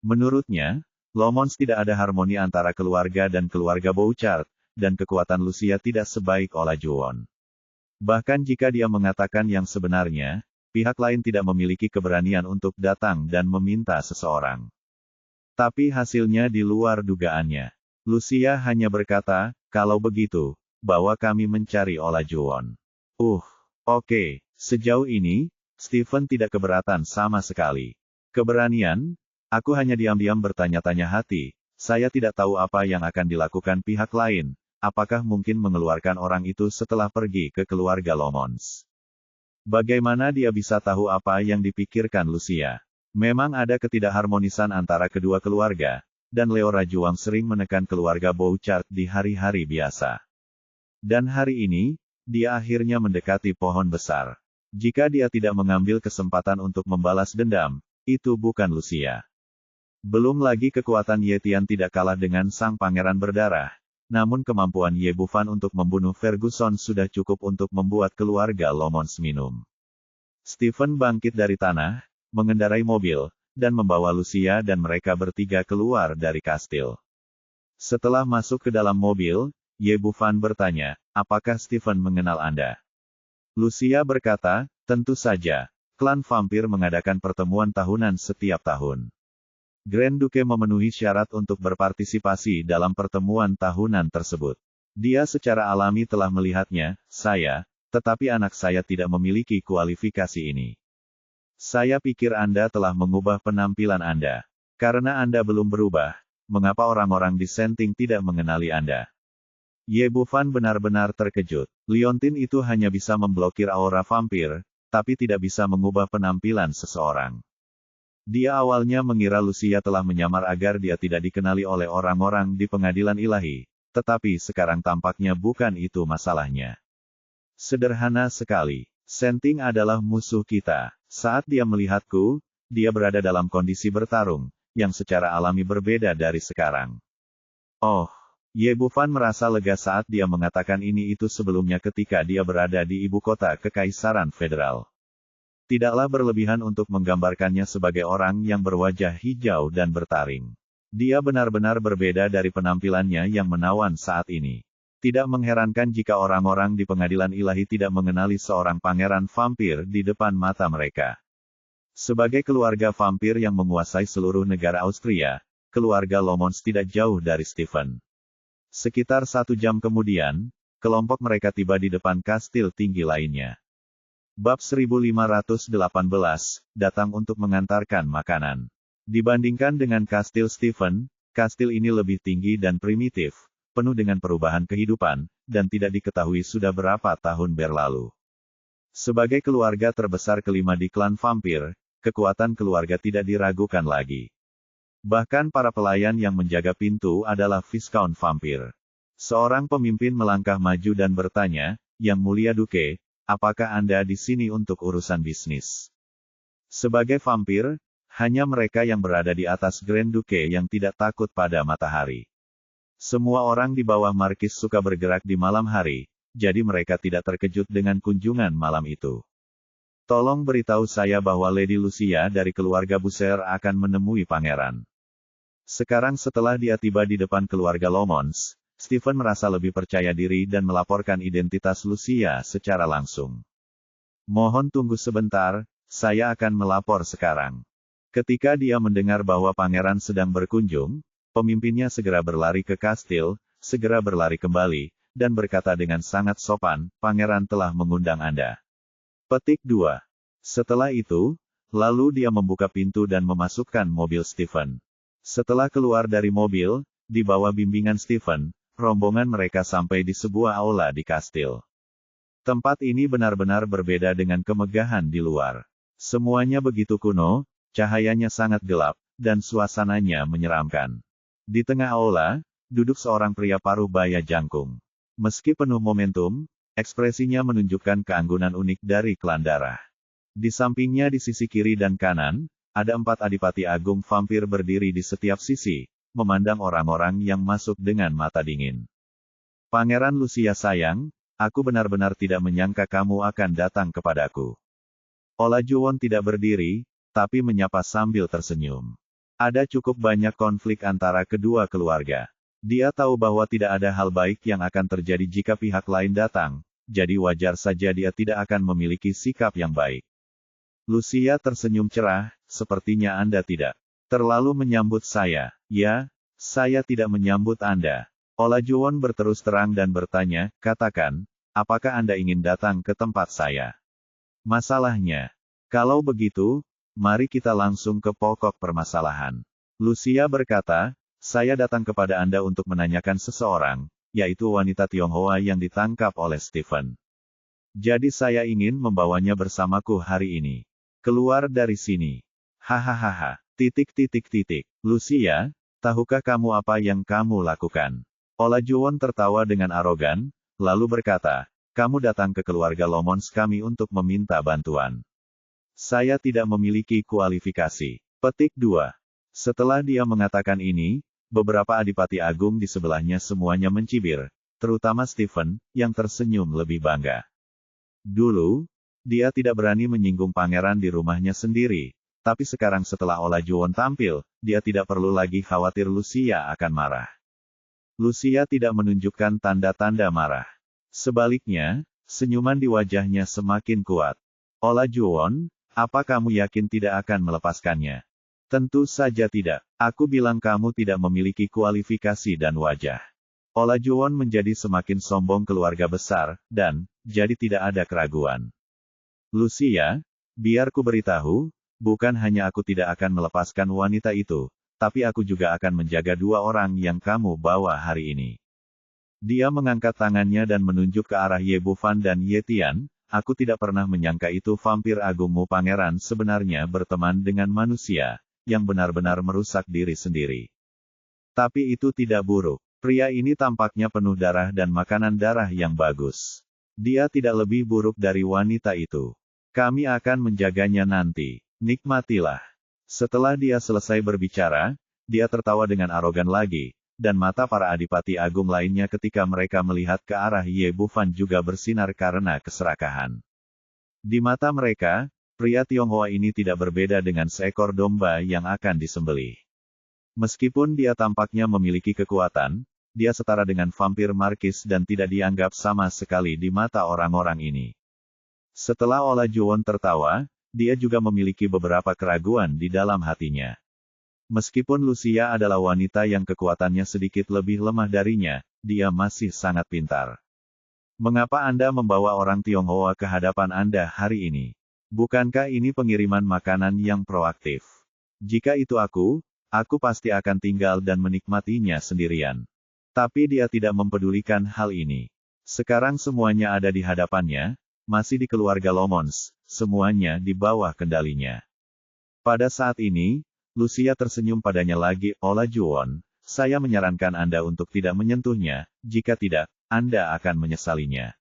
Menurutnya, Lomons tidak ada harmoni antara keluarga dan keluarga Bouchard, dan kekuatan Lucia tidak sebaik Olajuwon. Bahkan jika dia mengatakan yang sebenarnya, pihak lain tidak memiliki keberanian untuk datang dan meminta seseorang. Tapi hasilnya di luar dugaannya. Lucia hanya berkata, kalau begitu, bawa kami mencari Olajuwon. Oke, sejauh ini, Stephen tidak keberatan sama sekali. Keberanian? Aku hanya diam-diam bertanya-tanya hati, saya tidak tahu apa yang akan dilakukan pihak lain, apakah mungkin mengeluarkan orang itu setelah pergi ke keluarga Lomons. Bagaimana dia bisa tahu apa yang dipikirkan Lucia? Memang ada ketidakharmonisan antara kedua keluarga, dan Leo Rajuang sering menekan keluarga Bouchard di hari-hari biasa. Dan hari ini, dia akhirnya mendekati pohon besar. Jika dia tidak mengambil kesempatan untuk membalas dendam, itu bukan Lucia. Belum lagi kekuatan Ye Tian tidak kalah dengan sang pangeran berdarah, namun kemampuan Ye Bufan untuk membunuh Ferguson sudah cukup untuk membuat keluarga Lomons minum. Stephen bangkit dari tanah, mengendarai mobil, dan membawa Lucia dan mereka bertiga keluar dari kastil. Setelah masuk ke dalam mobil, Ye Bufan bertanya, apakah Stephen mengenal Anda? Lucia berkata, tentu saja, klan vampir mengadakan pertemuan tahunan setiap tahun. Grand Duke memenuhi syarat untuk berpartisipasi dalam pertemuan tahunan tersebut. Dia secara alami telah melihatnya, tetapi anak saya tidak memiliki kualifikasi ini. Saya pikir Anda telah mengubah penampilan Anda. Karena Anda belum berubah, mengapa orang-orang di Senting tidak mengenali Anda? Ye Bufan benar-benar terkejut. Liontin itu hanya bisa memblokir aura vampir, tapi tidak bisa mengubah penampilan seseorang. Dia awalnya mengira Lucia telah menyamar agar dia tidak dikenali oleh orang-orang di pengadilan ilahi, tetapi sekarang tampaknya bukan itu masalahnya. Sederhana sekali. Senting adalah musuh kita. Saat dia melihatku, dia berada dalam kondisi bertarung, yang secara alami berbeda dari sekarang. Oh, Ye Bufan merasa lega saat dia mengatakan ini itu sebelumnya ketika dia berada di ibu kota Kekaisaran Federal. Tidaklah berlebihan untuk menggambarkannya sebagai orang yang berwajah hijau dan bertaring. Dia benar-benar berbeda dari penampilannya yang menawan saat ini. Tidak mengherankan jika orang-orang di pengadilan ilahi tidak mengenali seorang pangeran vampir di depan mata mereka. Sebagai keluarga vampir yang menguasai seluruh negara Austria, keluarga Lomons tidak jauh dari Stephen. Sekitar 1 jam kemudian, kelompok mereka tiba di depan kastil tinggi lainnya. Bab 1518, datang untuk mengantarkan makanan. Dibandingkan dengan kastil Stephen, kastil ini lebih tinggi dan primitif, penuh dengan perubahan kehidupan, dan tidak diketahui sudah berapa tahun berlalu. Sebagai keluarga terbesar kelima di klan vampir, kekuatan keluarga tidak diragukan lagi. Bahkan para pelayan yang menjaga pintu adalah Viscount vampir. Seorang pemimpin melangkah maju dan bertanya, Yang Mulia Duke, apakah Anda di sini untuk urusan bisnis? Sebagai vampir, hanya mereka yang berada di atas Grand Duke yang tidak takut pada matahari. Semua orang di bawah Markis suka bergerak di malam hari, jadi mereka tidak terkejut dengan kunjungan malam itu. Tolong beritahu saya bahwa Lady Lucia dari keluarga Buser akan menemui pangeran. Sekarang setelah dia tiba di depan keluarga Lomons, Stephen merasa lebih percaya diri dan melaporkan identitas Lucia secara langsung. Mohon tunggu sebentar, saya akan melapor sekarang. Ketika dia mendengar bahwa pangeran sedang berkunjung, pemimpinnya segera berlari ke kastil, segera berlari kembali, dan berkata dengan sangat sopan, pangeran telah mengundang Anda. Petik 2. Setelah itu, lalu dia membuka pintu dan memasukkan mobil Stephen. Setelah keluar dari mobil, di bawah bimbingan Stephen, rombongan mereka sampai di sebuah aula di kastil. Tempat ini benar-benar berbeda dengan kemegahan di luar. Semuanya begitu kuno, cahayanya sangat gelap, dan suasananya menyeramkan. Di tengah aula, duduk seorang pria paruh baya jangkung. Meski penuh momentum, ekspresinya menunjukkan keanggunan unik dari klan darah. Di sampingnya di sisi kiri dan kanan, ada 4 adipati agung vampir berdiri di setiap sisi, memandang orang-orang yang masuk dengan mata dingin. Pangeran Lucia sayang, aku benar-benar tidak menyangka kamu akan datang kepadaku. Olajuwon tidak berdiri, tapi menyapa sambil tersenyum. Ada cukup banyak konflik antara kedua keluarga. Dia tahu bahwa tidak ada hal baik yang akan terjadi jika pihak lain datang, jadi wajar saja dia tidak akan memiliki sikap yang baik. Lucia tersenyum cerah, sepertinya Anda tidak terlalu menyambut saya. Ya, saya tidak menyambut Anda. Olajuwon berterus terang dan bertanya, katakan, apakah Anda ingin datang ke tempat saya? Masalahnya, kalau begitu, mari kita langsung ke pokok permasalahan. Lucia berkata, saya datang kepada Anda untuk menanyakan seseorang, yaitu wanita Tionghoa yang ditangkap oleh Stephen. Jadi saya ingin membawanya bersamaku hari ini. Keluar dari sini. Hahaha. Lucia, tahukah kamu apa yang kamu lakukan? Olajuwon tertawa dengan arogan, lalu berkata, kamu datang ke keluarga Lomons kami untuk meminta bantuan. Saya tidak memiliki kualifikasi. Petik 2. Setelah dia mengatakan ini, beberapa adipati agung di sebelahnya semuanya mencibir, terutama Stephen, yang tersenyum lebih bangga. Dulu, dia tidak berani menyinggung pangeran di rumahnya sendiri, tapi sekarang setelah Olajuwon tampil, dia tidak perlu lagi khawatir Lucia akan marah. Lucia tidak menunjukkan tanda-tanda marah. Sebaliknya, senyuman di wajahnya semakin kuat. Olajuwon, apa kamu yakin tidak akan melepaskannya? Tentu saja tidak. Aku bilang kamu tidak memiliki kualifikasi dan wajah. Olajuwon menjadi semakin sombong keluarga besar, dan, jadi tidak ada keraguan. Lucia, biar ku beritahu, bukan hanya aku tidak akan melepaskan wanita itu, tapi aku juga akan menjaga dua orang yang kamu bawa hari ini. Dia mengangkat tangannya dan menunjuk ke arah Ye Bufan dan Ye Tian, aku tidak pernah menyangka itu vampir agungmu pangeran sebenarnya berteman dengan manusia, yang benar-benar merusak diri sendiri. Tapi itu tidak buruk. Pria ini tampaknya penuh darah dan makanan darah yang bagus. Dia tidak lebih buruk dari wanita itu. Kami akan menjaganya nanti. Nikmatilah. Setelah dia selesai berbicara, dia tertawa dengan arogan lagi, dan mata para adipati agung lainnya ketika mereka melihat ke arah Ye Bufan juga bersinar karena keserakahan. Di mata mereka, pria Tionghoa ini tidak berbeda dengan seekor domba yang akan disembelih. Meskipun dia tampaknya memiliki kekuatan, dia setara dengan vampir markis dan tidak dianggap sama sekali di mata orang-orang ini. Setelah Olajuwon tertawa, dia juga memiliki beberapa keraguan di dalam hatinya. Meskipun Lucia adalah wanita yang kekuatannya sedikit lebih lemah darinya, dia masih sangat pintar. Mengapa Anda membawa orang Tionghoa ke hadapan Anda hari ini? Bukankah ini pengiriman makanan yang proaktif? Jika itu aku pasti akan tinggal dan menikmatinya sendirian. Tapi dia tidak mempedulikan hal ini. Sekarang semuanya ada di hadapannya, masih di keluarga Lomons, semuanya di bawah kendalinya. Pada saat ini, Lucia tersenyum padanya lagi, Olajuwon, saya menyarankan Anda untuk tidak menyentuhnya, jika tidak, Anda akan menyesalinya.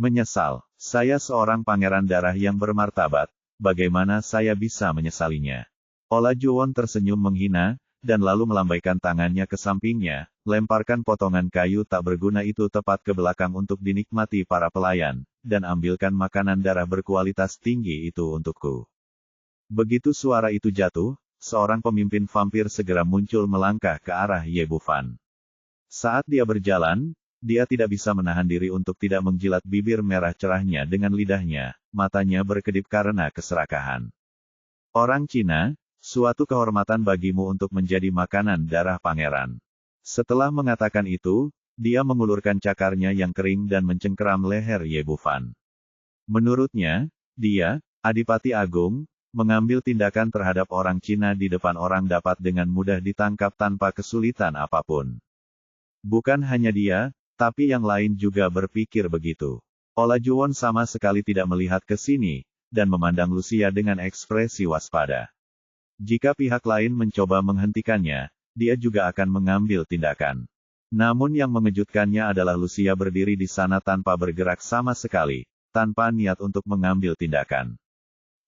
Menyesal, saya seorang pangeran darah yang bermartabat, bagaimana saya bisa menyesalinya? Olajuwon tersenyum menghina, dan lalu melambaikan tangannya ke sampingnya, lemparkan potongan kayu tak berguna itu tepat ke belakang untuk dinikmati para pelayan, dan ambilkan makanan darah berkualitas tinggi itu untukku. Begitu suara itu jatuh, seorang pemimpin vampir segera muncul melangkah ke arah Ye Bufan. Saat dia berjalan, dia tidak bisa menahan diri untuk tidak menjilat bibir merah cerahnya dengan lidahnya, matanya berkedip karena keserakahan. Orang Cina, suatu kehormatan bagimu untuk menjadi makanan darah pangeran. Setelah mengatakan itu, dia mengulurkan cakarnya yang kering dan mencengkeram leher Ye Bufan. Menurutnya, dia, Adipati Agung, mengambil tindakan terhadap orang Cina di depan orang dapat dengan mudah ditangkap tanpa kesulitan apapun. Bukan hanya dia, tapi yang lain juga berpikir begitu. Olajuwon sama sekali tidak melihat ke sini, dan memandang Lucia dengan ekspresi waspada. Jika pihak lain mencoba menghentikannya, dia juga akan mengambil tindakan. Namun yang mengejutkannya adalah Lucia berdiri di sana tanpa bergerak sama sekali, tanpa niat untuk mengambil tindakan.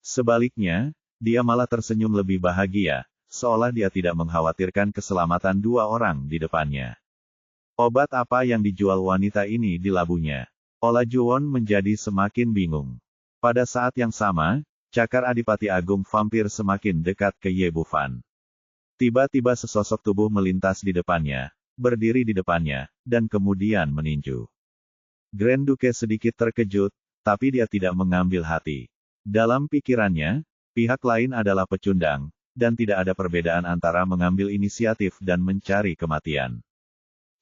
Sebaliknya, dia malah tersenyum lebih bahagia, seolah dia tidak mengkhawatirkan keselamatan dua orang di depannya. Obat apa yang dijual wanita ini di labunya? Olajuwon menjadi semakin bingung. Pada saat yang sama, cakar Adipati Agung vampir semakin dekat ke Ye Bufan. Tiba-tiba sesosok tubuh melintas di depannya, berdiri di depannya, dan kemudian meninju. Grand Duke sedikit terkejut, tapi dia tidak mengambil hati. Dalam pikirannya, pihak lain adalah pecundang, dan tidak ada perbedaan antara mengambil inisiatif dan mencari kematian.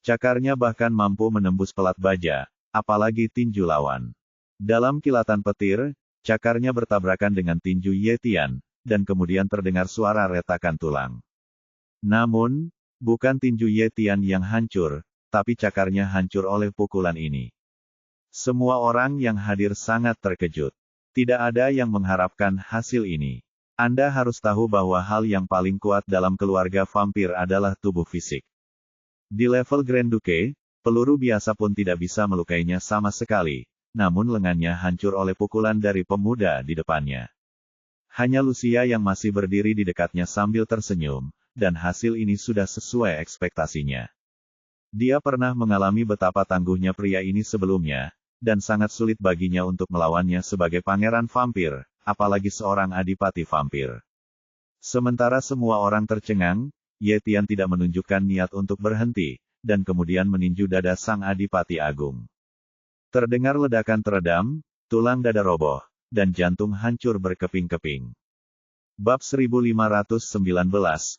Cakarnya bahkan mampu menembus pelat baja, apalagi tinju lawan. Dalam kilatan petir, cakarnya bertabrakan dengan tinju Ye Tian, dan kemudian terdengar suara retakan tulang. Namun, bukan tinju Ye Tian yang hancur, tapi cakarnya hancur oleh pukulan ini. Semua orang yang hadir sangat terkejut. Tidak ada yang mengharapkan hasil ini. Anda harus tahu bahwa hal yang paling kuat dalam keluarga vampir adalah tubuh fisik. Di level Grand Duke, peluru biasa pun tidak bisa melukainya sama sekali, namun lengannya hancur oleh pukulan dari pemuda di depannya. Hanya Lucia yang masih berdiri di dekatnya sambil tersenyum, dan hasil ini sudah sesuai ekspektasinya. Dia pernah mengalami betapa tangguhnya pria ini sebelumnya, dan sangat sulit baginya untuk melawannya sebagai pangeran vampir, apalagi seorang adipati vampir. Sementara semua orang tercengang, Ye Tian tidak menunjukkan niat untuk berhenti, dan kemudian meninju dada sang adipati agung. Terdengar ledakan teredam, tulang dada roboh, dan jantung hancur berkeping-keping. Bab 1519,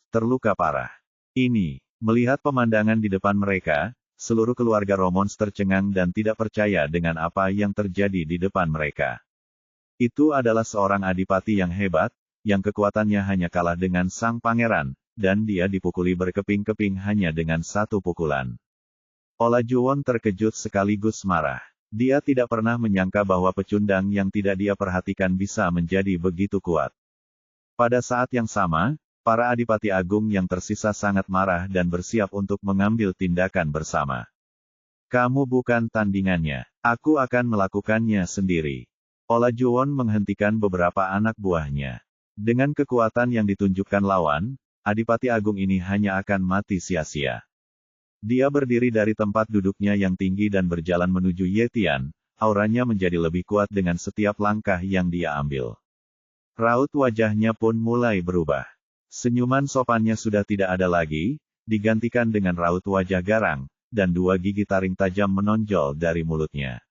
terluka parah. Ini, melihat pemandangan di depan mereka, seluruh keluarga Romans tercengang dan tidak percaya dengan apa yang terjadi di depan mereka. Itu adalah seorang adipati yang hebat, yang kekuatannya hanya kalah dengan sang pangeran, dan dia dipukuli berkeping-keping hanya dengan satu pukulan. Olajuwon terkejut sekaligus marah. Dia tidak pernah menyangka bahwa pecundang yang tidak dia perhatikan bisa menjadi begitu kuat. Pada saat yang sama, para adipati agung yang tersisa sangat marah dan bersiap untuk mengambil tindakan bersama. Kamu bukan tandingannya. Aku akan melakukannya sendiri. Olajuwon menghentikan beberapa anak buahnya. Dengan kekuatan yang ditunjukkan lawan, adipati agung ini hanya akan mati sia-sia. Dia berdiri dari tempat duduknya yang tinggi dan berjalan menuju Ye Tian, auranya menjadi lebih kuat dengan setiap langkah yang dia ambil. Raut wajahnya pun mulai berubah. Senyuman sopannya sudah tidak ada lagi, digantikan dengan raut wajah garang, dan dua gigi taring tajam menonjol dari mulutnya.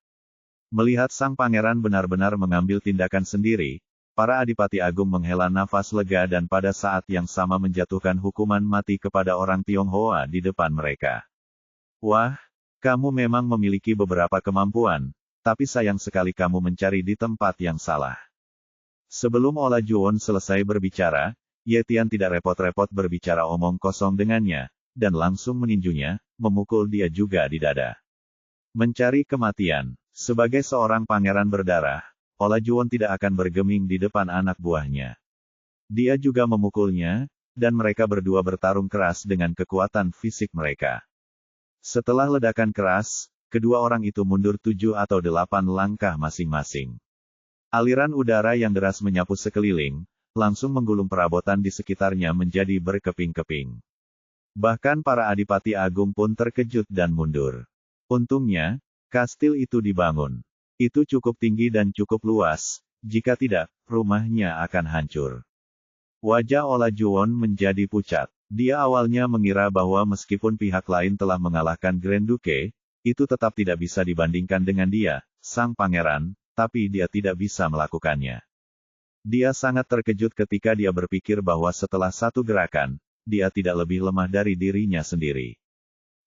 Melihat sang pangeran benar-benar mengambil tindakan sendiri, para adipati agung menghela nafas lega dan pada saat yang sama menjatuhkan hukuman mati kepada orang Tionghoa di depan mereka. Wah, kamu memang memiliki beberapa kemampuan, tapi sayang sekali kamu mencari di tempat yang salah. Sebelum Olajuwon selesai berbicara, Ye Tian tidak repot-repot berbicara omong kosong dengannya, dan langsung meninjunya, memukul dia juga di dada. Mencari kematian. Sebagai seorang pangeran berdarah, Olajuwon tidak akan bergeming di depan anak buahnya. Dia juga memukulnya, dan mereka berdua bertarung keras dengan kekuatan fisik mereka. Setelah ledakan keras, kedua orang itu mundur 7 atau 8 langkah masing-masing. Aliran udara yang deras menyapu sekeliling, langsung menggulung perabotan di sekitarnya menjadi berkeping-keping. Bahkan para adipati agung pun terkejut dan mundur. Untungnya, kastil itu dibangun. Itu cukup tinggi dan cukup luas, jika tidak, rumahnya akan hancur. Wajah Olajuwon menjadi pucat. Dia awalnya mengira bahwa meskipun pihak lain telah mengalahkan Grand Duke, itu tetap tidak bisa dibandingkan dengan dia, sang pangeran, tapi dia tidak bisa melakukannya. Dia sangat terkejut ketika dia berpikir bahwa setelah satu gerakan, dia tidak lebih lemah dari dirinya sendiri.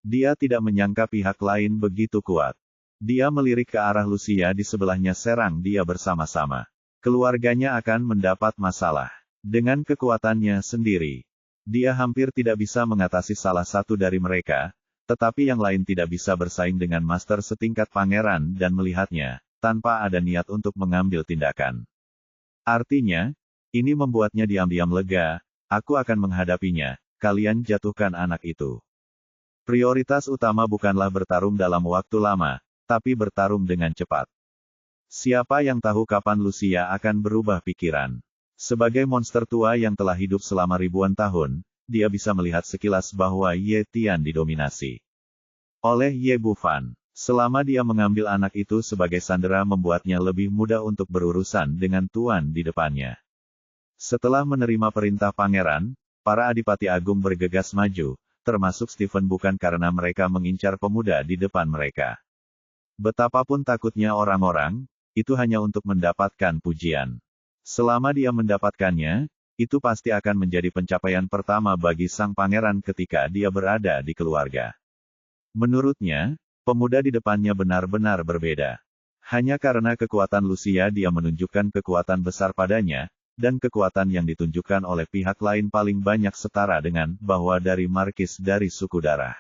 Dia tidak menyangka pihak lain begitu kuat. Dia melirik ke arah Lucia di sebelahnya serang dia bersama-sama. Keluarganya akan mendapat masalah. Dengan kekuatannya sendiri, dia hampir tidak bisa mengatasi salah satu dari mereka, tetapi yang lain tidak bisa bersaing dengan master setingkat pangeran dan melihatnya, tanpa ada niat untuk mengambil tindakan. Artinya, ini membuatnya diam-diam lega, aku akan menghadapinya, kalian jatuhkan anak itu. Prioritas utama bukanlah bertarung dalam waktu lama, tapi bertarung dengan cepat. Siapa yang tahu kapan Lucia akan berubah pikiran? Sebagai monster tua yang telah hidup selama ribuan tahun, dia bisa melihat sekilas bahwa Ye Tian didominasi oleh Ye Bufan. Selama dia mengambil anak itu sebagai sandera membuatnya lebih mudah untuk berurusan dengan tuan di depannya. Setelah menerima perintah pangeran, para adipati agung bergegas maju, termasuk Stephen bukan karena mereka mengincar pemuda di depan mereka. Betapapun takutnya orang-orang, itu hanya untuk mendapatkan pujian. Selama dia mendapatkannya, itu pasti akan menjadi pencapaian pertama bagi sang pangeran ketika dia berada di keluarga. Menurutnya, pemuda di depannya benar-benar berbeda. Hanya karena kekuatan Lucia dia menunjukkan kekuatan besar padanya, dan kekuatan yang ditunjukkan oleh pihak lain paling banyak setara dengan bahwa dari markis dari suku darah.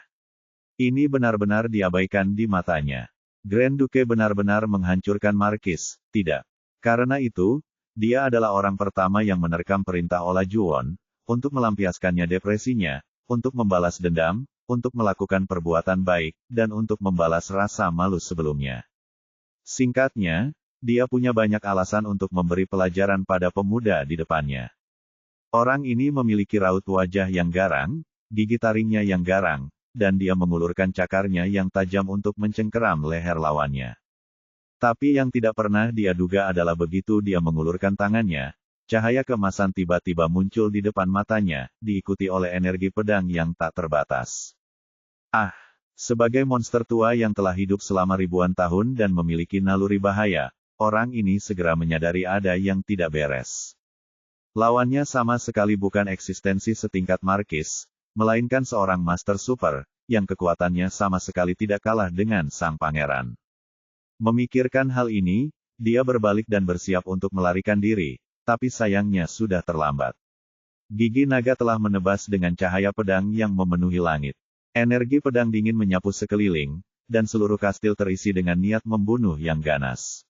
Ini benar-benar diabaikan di matanya. Grand Duke benar-benar menghancurkan markis, tidak. Karena itu, dia adalah orang pertama yang menerkam perintah Olajuwon, untuk melampiaskannya depresinya, untuk membalas dendam, untuk melakukan perbuatan baik, dan untuk membalas rasa malu sebelumnya. Singkatnya, dia punya banyak alasan untuk memberi pelajaran pada pemuda di depannya. Orang ini memiliki raut wajah yang garang, gigi taringnya yang garang, dan dia mengulurkan cakarnya yang tajam untuk mencengkeram leher lawannya. Tapi yang tidak pernah dia duga adalah begitu dia mengulurkan tangannya, cahaya keemasan tiba-tiba muncul di depan matanya, diikuti oleh energi pedang yang tak terbatas. Ah! Sebagai monster tua yang telah hidup selama ribuan tahun dan memiliki naluri bahaya, orang ini segera menyadari ada yang tidak beres. Lawannya sama sekali bukan eksistensi setingkat markis, melainkan seorang master super, yang kekuatannya sama sekali tidak kalah dengan sang pangeran. Memikirkan hal ini, dia berbalik dan bersiap untuk melarikan diri, tapi sayangnya sudah terlambat. Gigi naga telah menebas dengan cahaya pedang yang memenuhi langit. Energi pedang dingin menyapu sekeliling, dan seluruh kastil terisi dengan niat membunuh yang ganas.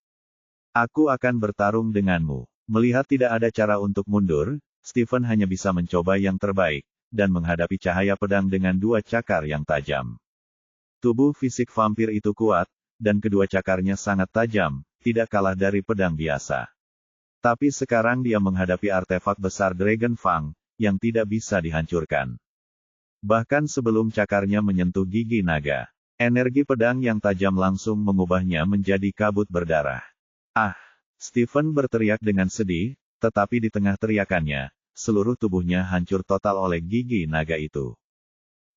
Aku akan bertarung denganmu. Melihat tidak ada cara untuk mundur, Stephen hanya bisa mencoba yang terbaik, dan menghadapi cahaya pedang dengan dua cakar yang tajam. Tubuh fisik vampir itu kuat, dan kedua cakarnya sangat tajam, tidak kalah dari pedang biasa. Tapi sekarang dia menghadapi artefak besar Dragon Fang, yang tidak bisa dihancurkan. Bahkan sebelum cakarnya menyentuh gigi naga, energi pedang yang tajam langsung mengubahnya menjadi kabut berdarah. Ah! Stephen berteriak dengan sedih, tetapi di tengah teriakannya, seluruh tubuhnya hancur total oleh gigi naga itu.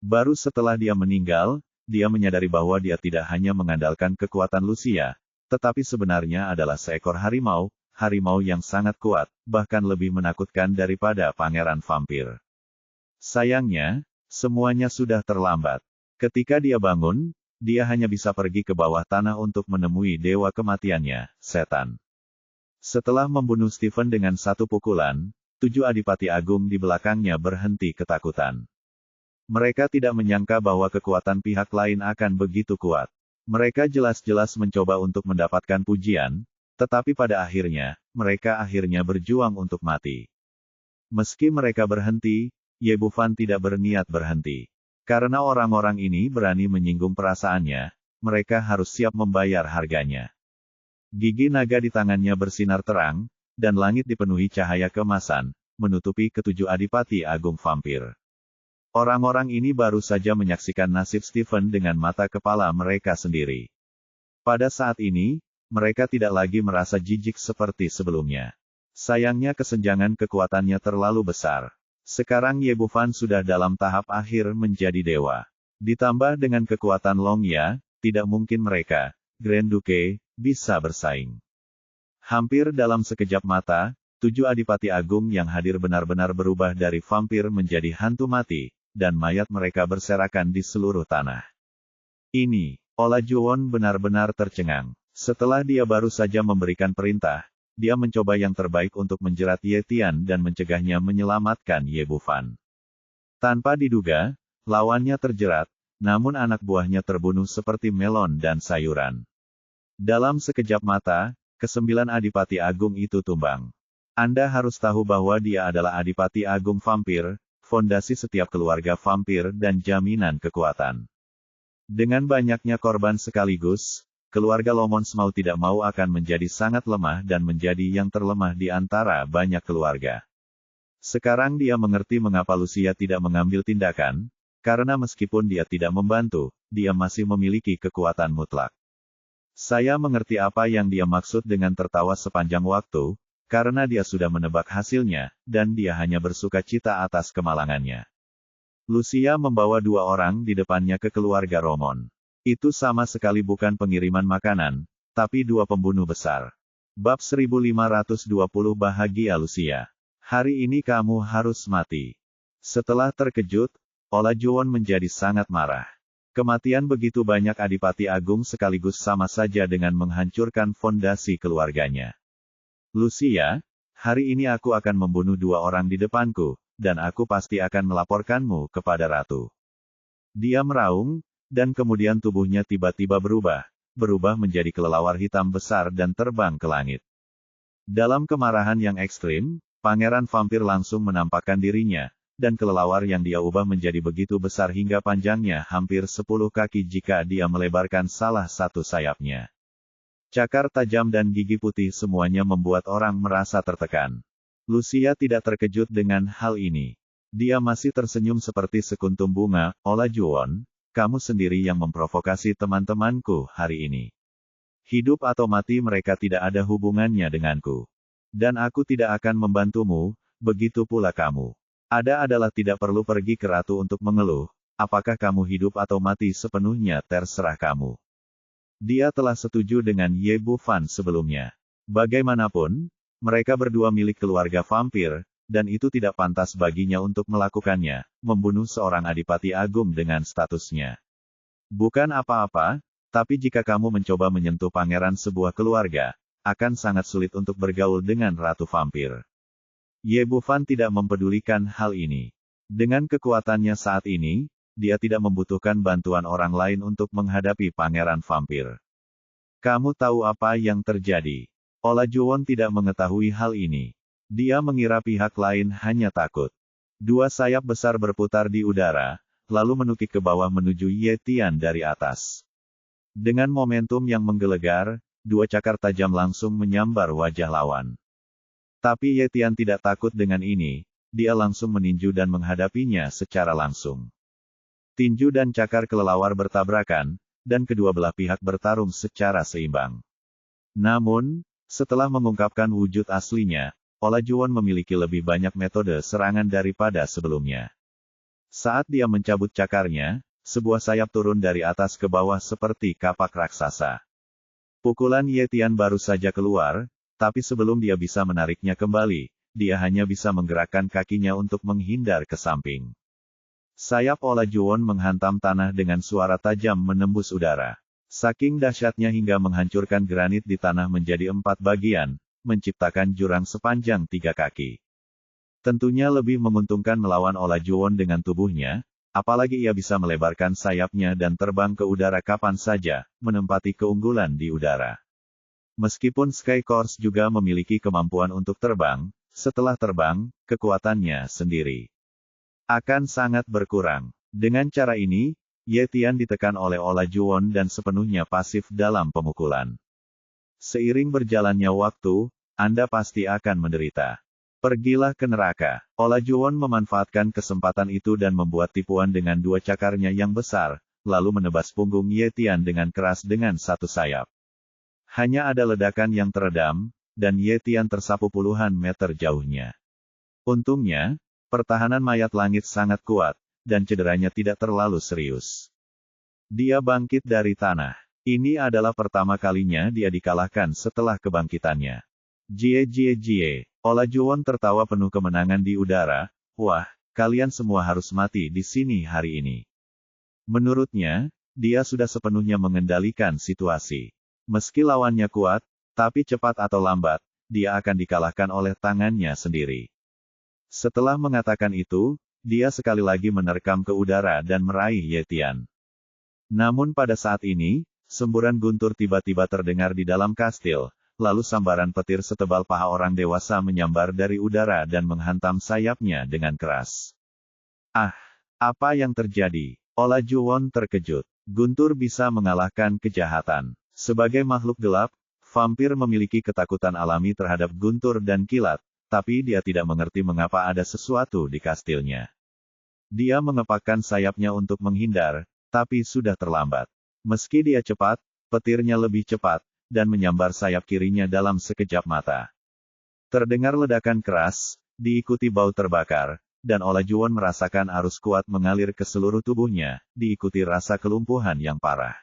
Baru setelah dia meninggal, dia menyadari bahwa dia tidak hanya mengandalkan kekuatan Lucia, tetapi sebenarnya adalah seekor harimau, harimau yang sangat kuat, bahkan lebih menakutkan daripada pangeran vampir. Sayangnya, semuanya sudah terlambat. Ketika dia bangun, dia hanya bisa pergi ke bawah tanah untuk menemui dewa kematiannya, setan. Setelah membunuh Stephen dengan satu pukulan, 7 adipati agung di belakangnya berhenti ketakutan. Mereka tidak menyangka bahwa kekuatan pihak lain akan begitu kuat. Mereka jelas-jelas mencoba untuk mendapatkan pujian, tetapi pada akhirnya, mereka akhirnya berjuang untuk mati. Meski mereka berhenti, Ye Bufan tidak berniat berhenti. Karena orang-orang ini berani menyinggung perasaannya, mereka harus siap membayar harganya. Gigi naga di tangannya bersinar terang, dan langit dipenuhi cahaya keemasan, menutupi ketujuh adipati agung vampir. Orang-orang ini baru saja menyaksikan nasib Stephen dengan mata kepala mereka sendiri. Pada saat ini, mereka tidak lagi merasa jijik seperti sebelumnya. Sayangnya kesenjangan kekuatannya terlalu besar. Sekarang Ye Bufan sudah dalam tahap akhir menjadi dewa. Ditambah dengan kekuatan Long Ya, tidak mungkin mereka, Grand Duke, bisa bersaing. Hampir dalam sekejap mata, 7 adipati agung yang hadir benar-benar berubah dari vampir menjadi hantu mati, dan mayat mereka berserakan di seluruh tanah. Ini, Olajuwon benar-benar tercengang. Setelah dia baru saja memberikan perintah, dia mencoba yang terbaik untuk menjerat Ye Tian dan mencegahnya menyelamatkan Ye Bufan. Tanpa diduga, lawannya terjerat, namun anak buahnya terbunuh seperti melon dan sayuran. Dalam sekejap mata, ke-9 adipati agung itu tumbang. Anda harus tahu bahwa dia adalah adipati agung vampir, fondasi setiap keluarga vampir dan jaminan kekuatan. Dengan banyaknya korban sekaligus, keluarga Lomons mau tidak mau akan menjadi sangat lemah dan menjadi yang terlemah di antara banyak keluarga. Sekarang dia mengerti mengapa Lucia tidak mengambil tindakan, karena meskipun dia tidak membantu, dia masih memiliki kekuatan mutlak. Saya mengerti apa yang dia maksud dengan tertawa sepanjang waktu, karena dia sudah menebak hasilnya, dan dia hanya bersuka cita atas kemalangannya. Lucia membawa 2 orang di depannya ke keluarga Romon. Itu sama sekali bukan pengiriman makanan, tapi 2 pembunuh besar. Bab 1520 Bahagia Lucia. Hari ini kamu harus mati. Setelah terkejut, Olajuwon menjadi sangat marah. Kematian begitu banyak adipati agung sekaligus sama saja dengan menghancurkan fondasi keluarganya. Lucia, Hari ini aku akan membunuh 2 orang di depanku, dan aku pasti akan melaporkanmu kepada ratu. Dia meraung, dan kemudian tubuhnya tiba-tiba berubah menjadi kelelawar hitam besar dan terbang ke langit. Dalam kemarahan yang ekstrim, Pangeran Vampir langsung menampakkan dirinya, dan kelelawar yang dia ubah menjadi begitu besar hingga panjangnya hampir 10 kaki jika dia melebarkan salah satu sayapnya. Cakar tajam dan gigi putih semuanya membuat orang merasa tertekan. Lucia tidak terkejut dengan hal ini. Dia masih tersenyum seperti sekuntum bunga. Olajuwon, kamu sendiri yang memprovokasi teman-temanku hari ini. Hidup atau mati mereka tidak ada hubungannya denganku. Dan aku tidak akan membantumu, begitu pula kamu. Ada adalah tidak perlu pergi ke ratu untuk mengeluh, apakah kamu hidup atau mati sepenuhnya terserah kamu. Dia telah setuju dengan Ye Bufan sebelumnya. Bagaimanapun, mereka berdua milik keluarga vampir, dan itu tidak pantas baginya untuk melakukannya, membunuh seorang adipati agung dengan statusnya. Bukan apa-apa, tapi jika kamu mencoba menyentuh pangeran sebuah keluarga, akan sangat sulit untuk bergaul dengan Ratu Vampir. Ye Bufan tidak mempedulikan hal ini. Dengan kekuatannya saat ini, dia tidak membutuhkan bantuan orang lain untuk menghadapi pangeran vampir. Kamu tahu apa yang terjadi? Olajuwon tidak mengetahui hal ini. Dia mengira pihak lain hanya takut. 2 sayap besar berputar di udara, lalu menukik ke bawah menuju Ye Tian dari atas. Dengan momentum yang menggelegar, 2 cakar tajam langsung menyambar wajah lawan. Tapi Ye Tian tidak takut dengan ini, dia langsung meninju dan menghadapinya secara langsung. Tinju dan cakar kelelawar bertabrakan, dan kedua belah pihak bertarung secara seimbang. Namun, setelah mengungkapkan wujud aslinya, Olajuwon memiliki lebih banyak metode serangan daripada sebelumnya. Saat dia mencabut cakarnya, sebuah sayap turun dari atas ke bawah seperti kapak raksasa. Pukulan Ye Tian baru saja keluar, tapi sebelum dia bisa menariknya kembali, dia hanya bisa menggerakkan kakinya untuk menghindar ke samping. Sayap Olajuwon menghantam tanah dengan suara tajam menembus udara. Saking dahsyatnya hingga menghancurkan granit di tanah menjadi 4 bagian, menciptakan jurang sepanjang 3 kaki. Tentunya lebih menguntungkan melawan Olajuwon dengan tubuhnya, apalagi ia bisa melebarkan sayapnya dan terbang ke udara kapan saja, menempati keunggulan di udara. Meskipun Sky Course juga memiliki kemampuan untuk terbang, setelah terbang, kekuatannya sendiri akan sangat berkurang. Dengan cara ini, Ye Tian ditekan oleh Olajuwon dan sepenuhnya pasif dalam pemukulan. Seiring berjalannya waktu, Anda pasti akan menderita. Pergilah ke neraka. Olajuwon memanfaatkan kesempatan itu dan membuat tipuan dengan 2 cakarnya yang besar, lalu menebas punggung Ye Tian dengan keras dengan 1 sayap. Hanya ada ledakan yang teredam, dan Ye Tian tersapu puluhan meter jauhnya. Untungnya, pertahanan mayat langit sangat kuat, dan cederanya tidak terlalu serius. Dia bangkit dari tanah. Ini adalah pertama kalinya dia dikalahkan setelah kebangkitannya. Jie. Olajuwon tertawa penuh kemenangan di udara. Wah, kalian semua harus mati di sini hari ini. Menurutnya, dia sudah sepenuhnya mengendalikan situasi. Meski lawannya kuat, tapi cepat atau lambat, dia akan dikalahkan oleh tangannya sendiri. Setelah mengatakan itu, dia sekali lagi menerkam ke udara dan meraih Ye Tian. Namun pada saat ini, semburan guntur tiba-tiba terdengar di dalam kastil, lalu sambaran petir setebal paha orang dewasa menyambar dari udara dan menghantam sayapnya dengan keras. Ah, apa yang terjadi? Olajuwon terkejut. Guntur bisa mengalahkan kejahatan. Sebagai makhluk gelap, vampir memiliki ketakutan alami terhadap guntur dan kilat. Tapi dia tidak mengerti mengapa ada sesuatu di kastilnya. Dia mengepakkan sayapnya untuk menghindar, tapi sudah terlambat. Meski dia cepat, petirnya lebih cepat, dan menyambar sayap kirinya dalam sekejap mata. Terdengar ledakan keras, diikuti bau terbakar, dan Olajuwon merasakan arus kuat mengalir ke seluruh tubuhnya, diikuti rasa kelumpuhan yang parah.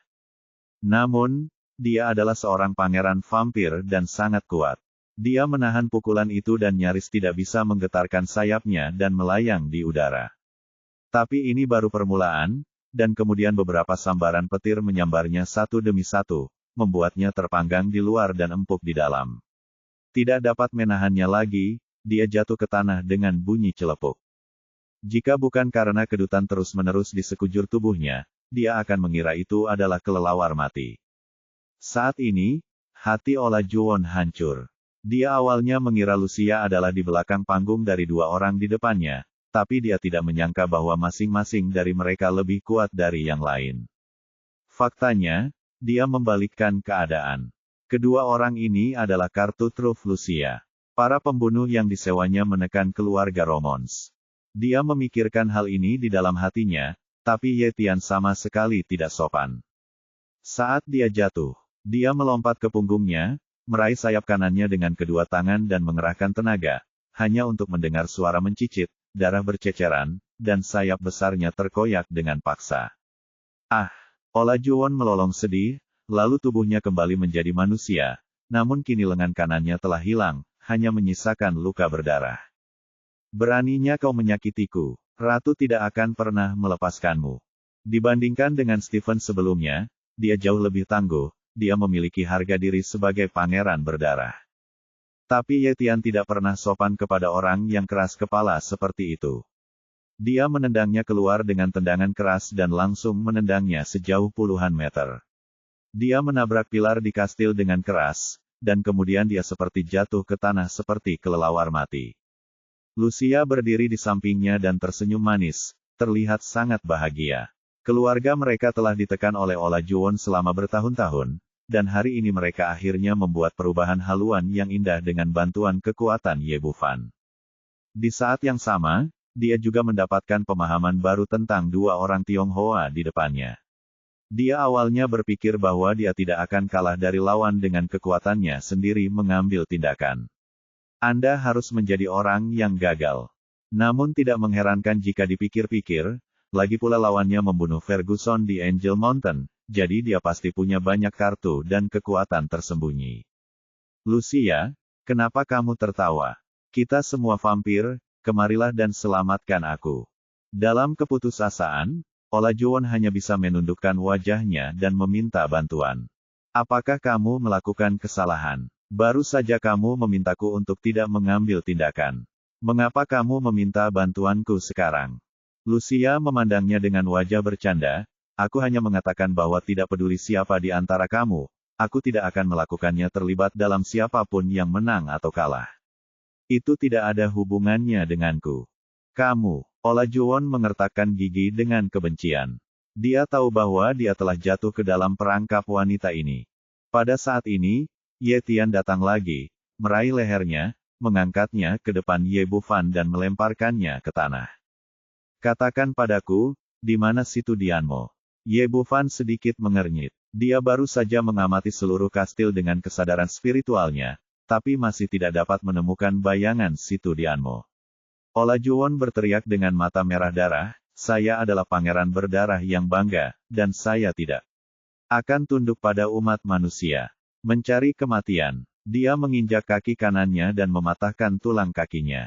Namun, dia adalah seorang pangeran vampir dan sangat kuat. Dia menahan pukulan itu dan nyaris tidak bisa menggetarkan sayapnya dan melayang di udara. Tapi ini baru permulaan, dan kemudian beberapa sambaran petir menyambarnya satu demi satu, membuatnya terpanggang di luar dan empuk di dalam. Tidak dapat menahannya lagi, dia jatuh ke tanah dengan bunyi celepuk. Jika bukan karena kedutan terus-menerus di sekujur tubuhnya, dia akan mengira itu adalah kelelawar mati. Saat ini, hati Olajuwon hancur. Dia awalnya mengira Lucia adalah di belakang panggung dari dua orang di depannya, tapi dia tidak menyangka bahwa masing-masing dari mereka lebih kuat dari yang lain. Faktanya, dia membalikkan keadaan. Kedua orang ini adalah kartu truf Lucia. Para pembunuh yang disewanya menekan keluarga Romans. Dia memikirkan hal ini di dalam hatinya, tapi Ye Tian sama sekali tidak sopan. Saat dia jatuh, dia melompat ke punggungnya, meraih sayap kanannya dengan kedua tangan dan mengerahkan tenaga, hanya untuk mendengar suara mencicit, darah berceceran, dan sayap besarnya terkoyak dengan paksa. Ah! Olajuwon melolong sedih, lalu tubuhnya kembali menjadi manusia, namun kini lengan kanannya telah hilang, hanya menyisakan luka berdarah. Beraninya kau menyakitiku, Ratu tidak akan pernah melepaskanmu. Dibandingkan dengan Stephen sebelumnya, dia jauh lebih tangguh, dia memiliki harga diri sebagai pangeran berdarah. Tapi Ye Tian tidak pernah sopan kepada orang yang keras kepala seperti itu. Dia menendangnya keluar dengan tendangan keras dan langsung menendangnya sejauh puluhan meter. Dia menabrak pilar di kastil dengan keras, dan kemudian dia seperti jatuh ke tanah seperti kelelawar mati. Lucia berdiri di sampingnya dan tersenyum manis, terlihat sangat bahagia. Keluarga mereka telah ditekan oleh Olajuwon selama bertahun-tahun, dan hari ini mereka akhirnya membuat perubahan haluan yang indah dengan bantuan kekuatan Ye Bufan. Di saat yang sama, dia juga mendapatkan pemahaman baru tentang dua orang Tionghoa di depannya. Dia awalnya berpikir bahwa dia tidak akan kalah dari lawan dengan kekuatannya sendiri mengambil tindakan. Anda harus menjadi orang yang gagal. Namun tidak mengherankan jika dipikir-pikir, lagi pula lawannya membunuh Ferguson di Angel Mountain, jadi dia pasti punya banyak kartu dan kekuatan tersembunyi. Lucia, kenapa kamu tertawa? Kita semua vampir, kemarilah dan selamatkan aku. Dalam keputusasaan, Olajuwon hanya bisa menundukkan wajahnya dan meminta bantuan. Apakah kamu melakukan kesalahan? Baru saja kamu memintaku untuk tidak mengambil tindakan. Mengapa kamu meminta bantuanku sekarang? Lucia memandangnya dengan wajah bercanda, aku hanya mengatakan bahwa tidak peduli siapa di antara kamu, aku tidak akan melakukannya terlibat dalam siapapun yang menang atau kalah. Itu tidak ada hubungannya denganku. Kamu, Olajuwon mengertakkan gigi dengan kebencian. Dia tahu bahwa dia telah jatuh ke dalam perangkap wanita ini. Pada saat ini, Ye Tian datang lagi, meraih lehernya, mengangkatnya ke depan Ye Bufan dan melemparkannya ke tanah. Katakan padaku, di mana situ Dianmo? Ye Bufan sedikit mengernyit. Dia baru saja mengamati seluruh kastil dengan kesadaran spiritualnya, tapi masih tidak dapat menemukan bayangan situ Dianmo. Olajuwon berteriak dengan mata merah darah, saya adalah pangeran berdarah yang bangga, dan saya tidak akan tunduk pada umat manusia. Mencari kematian. Dia menginjak kaki kanannya dan mematahkan tulang kakinya.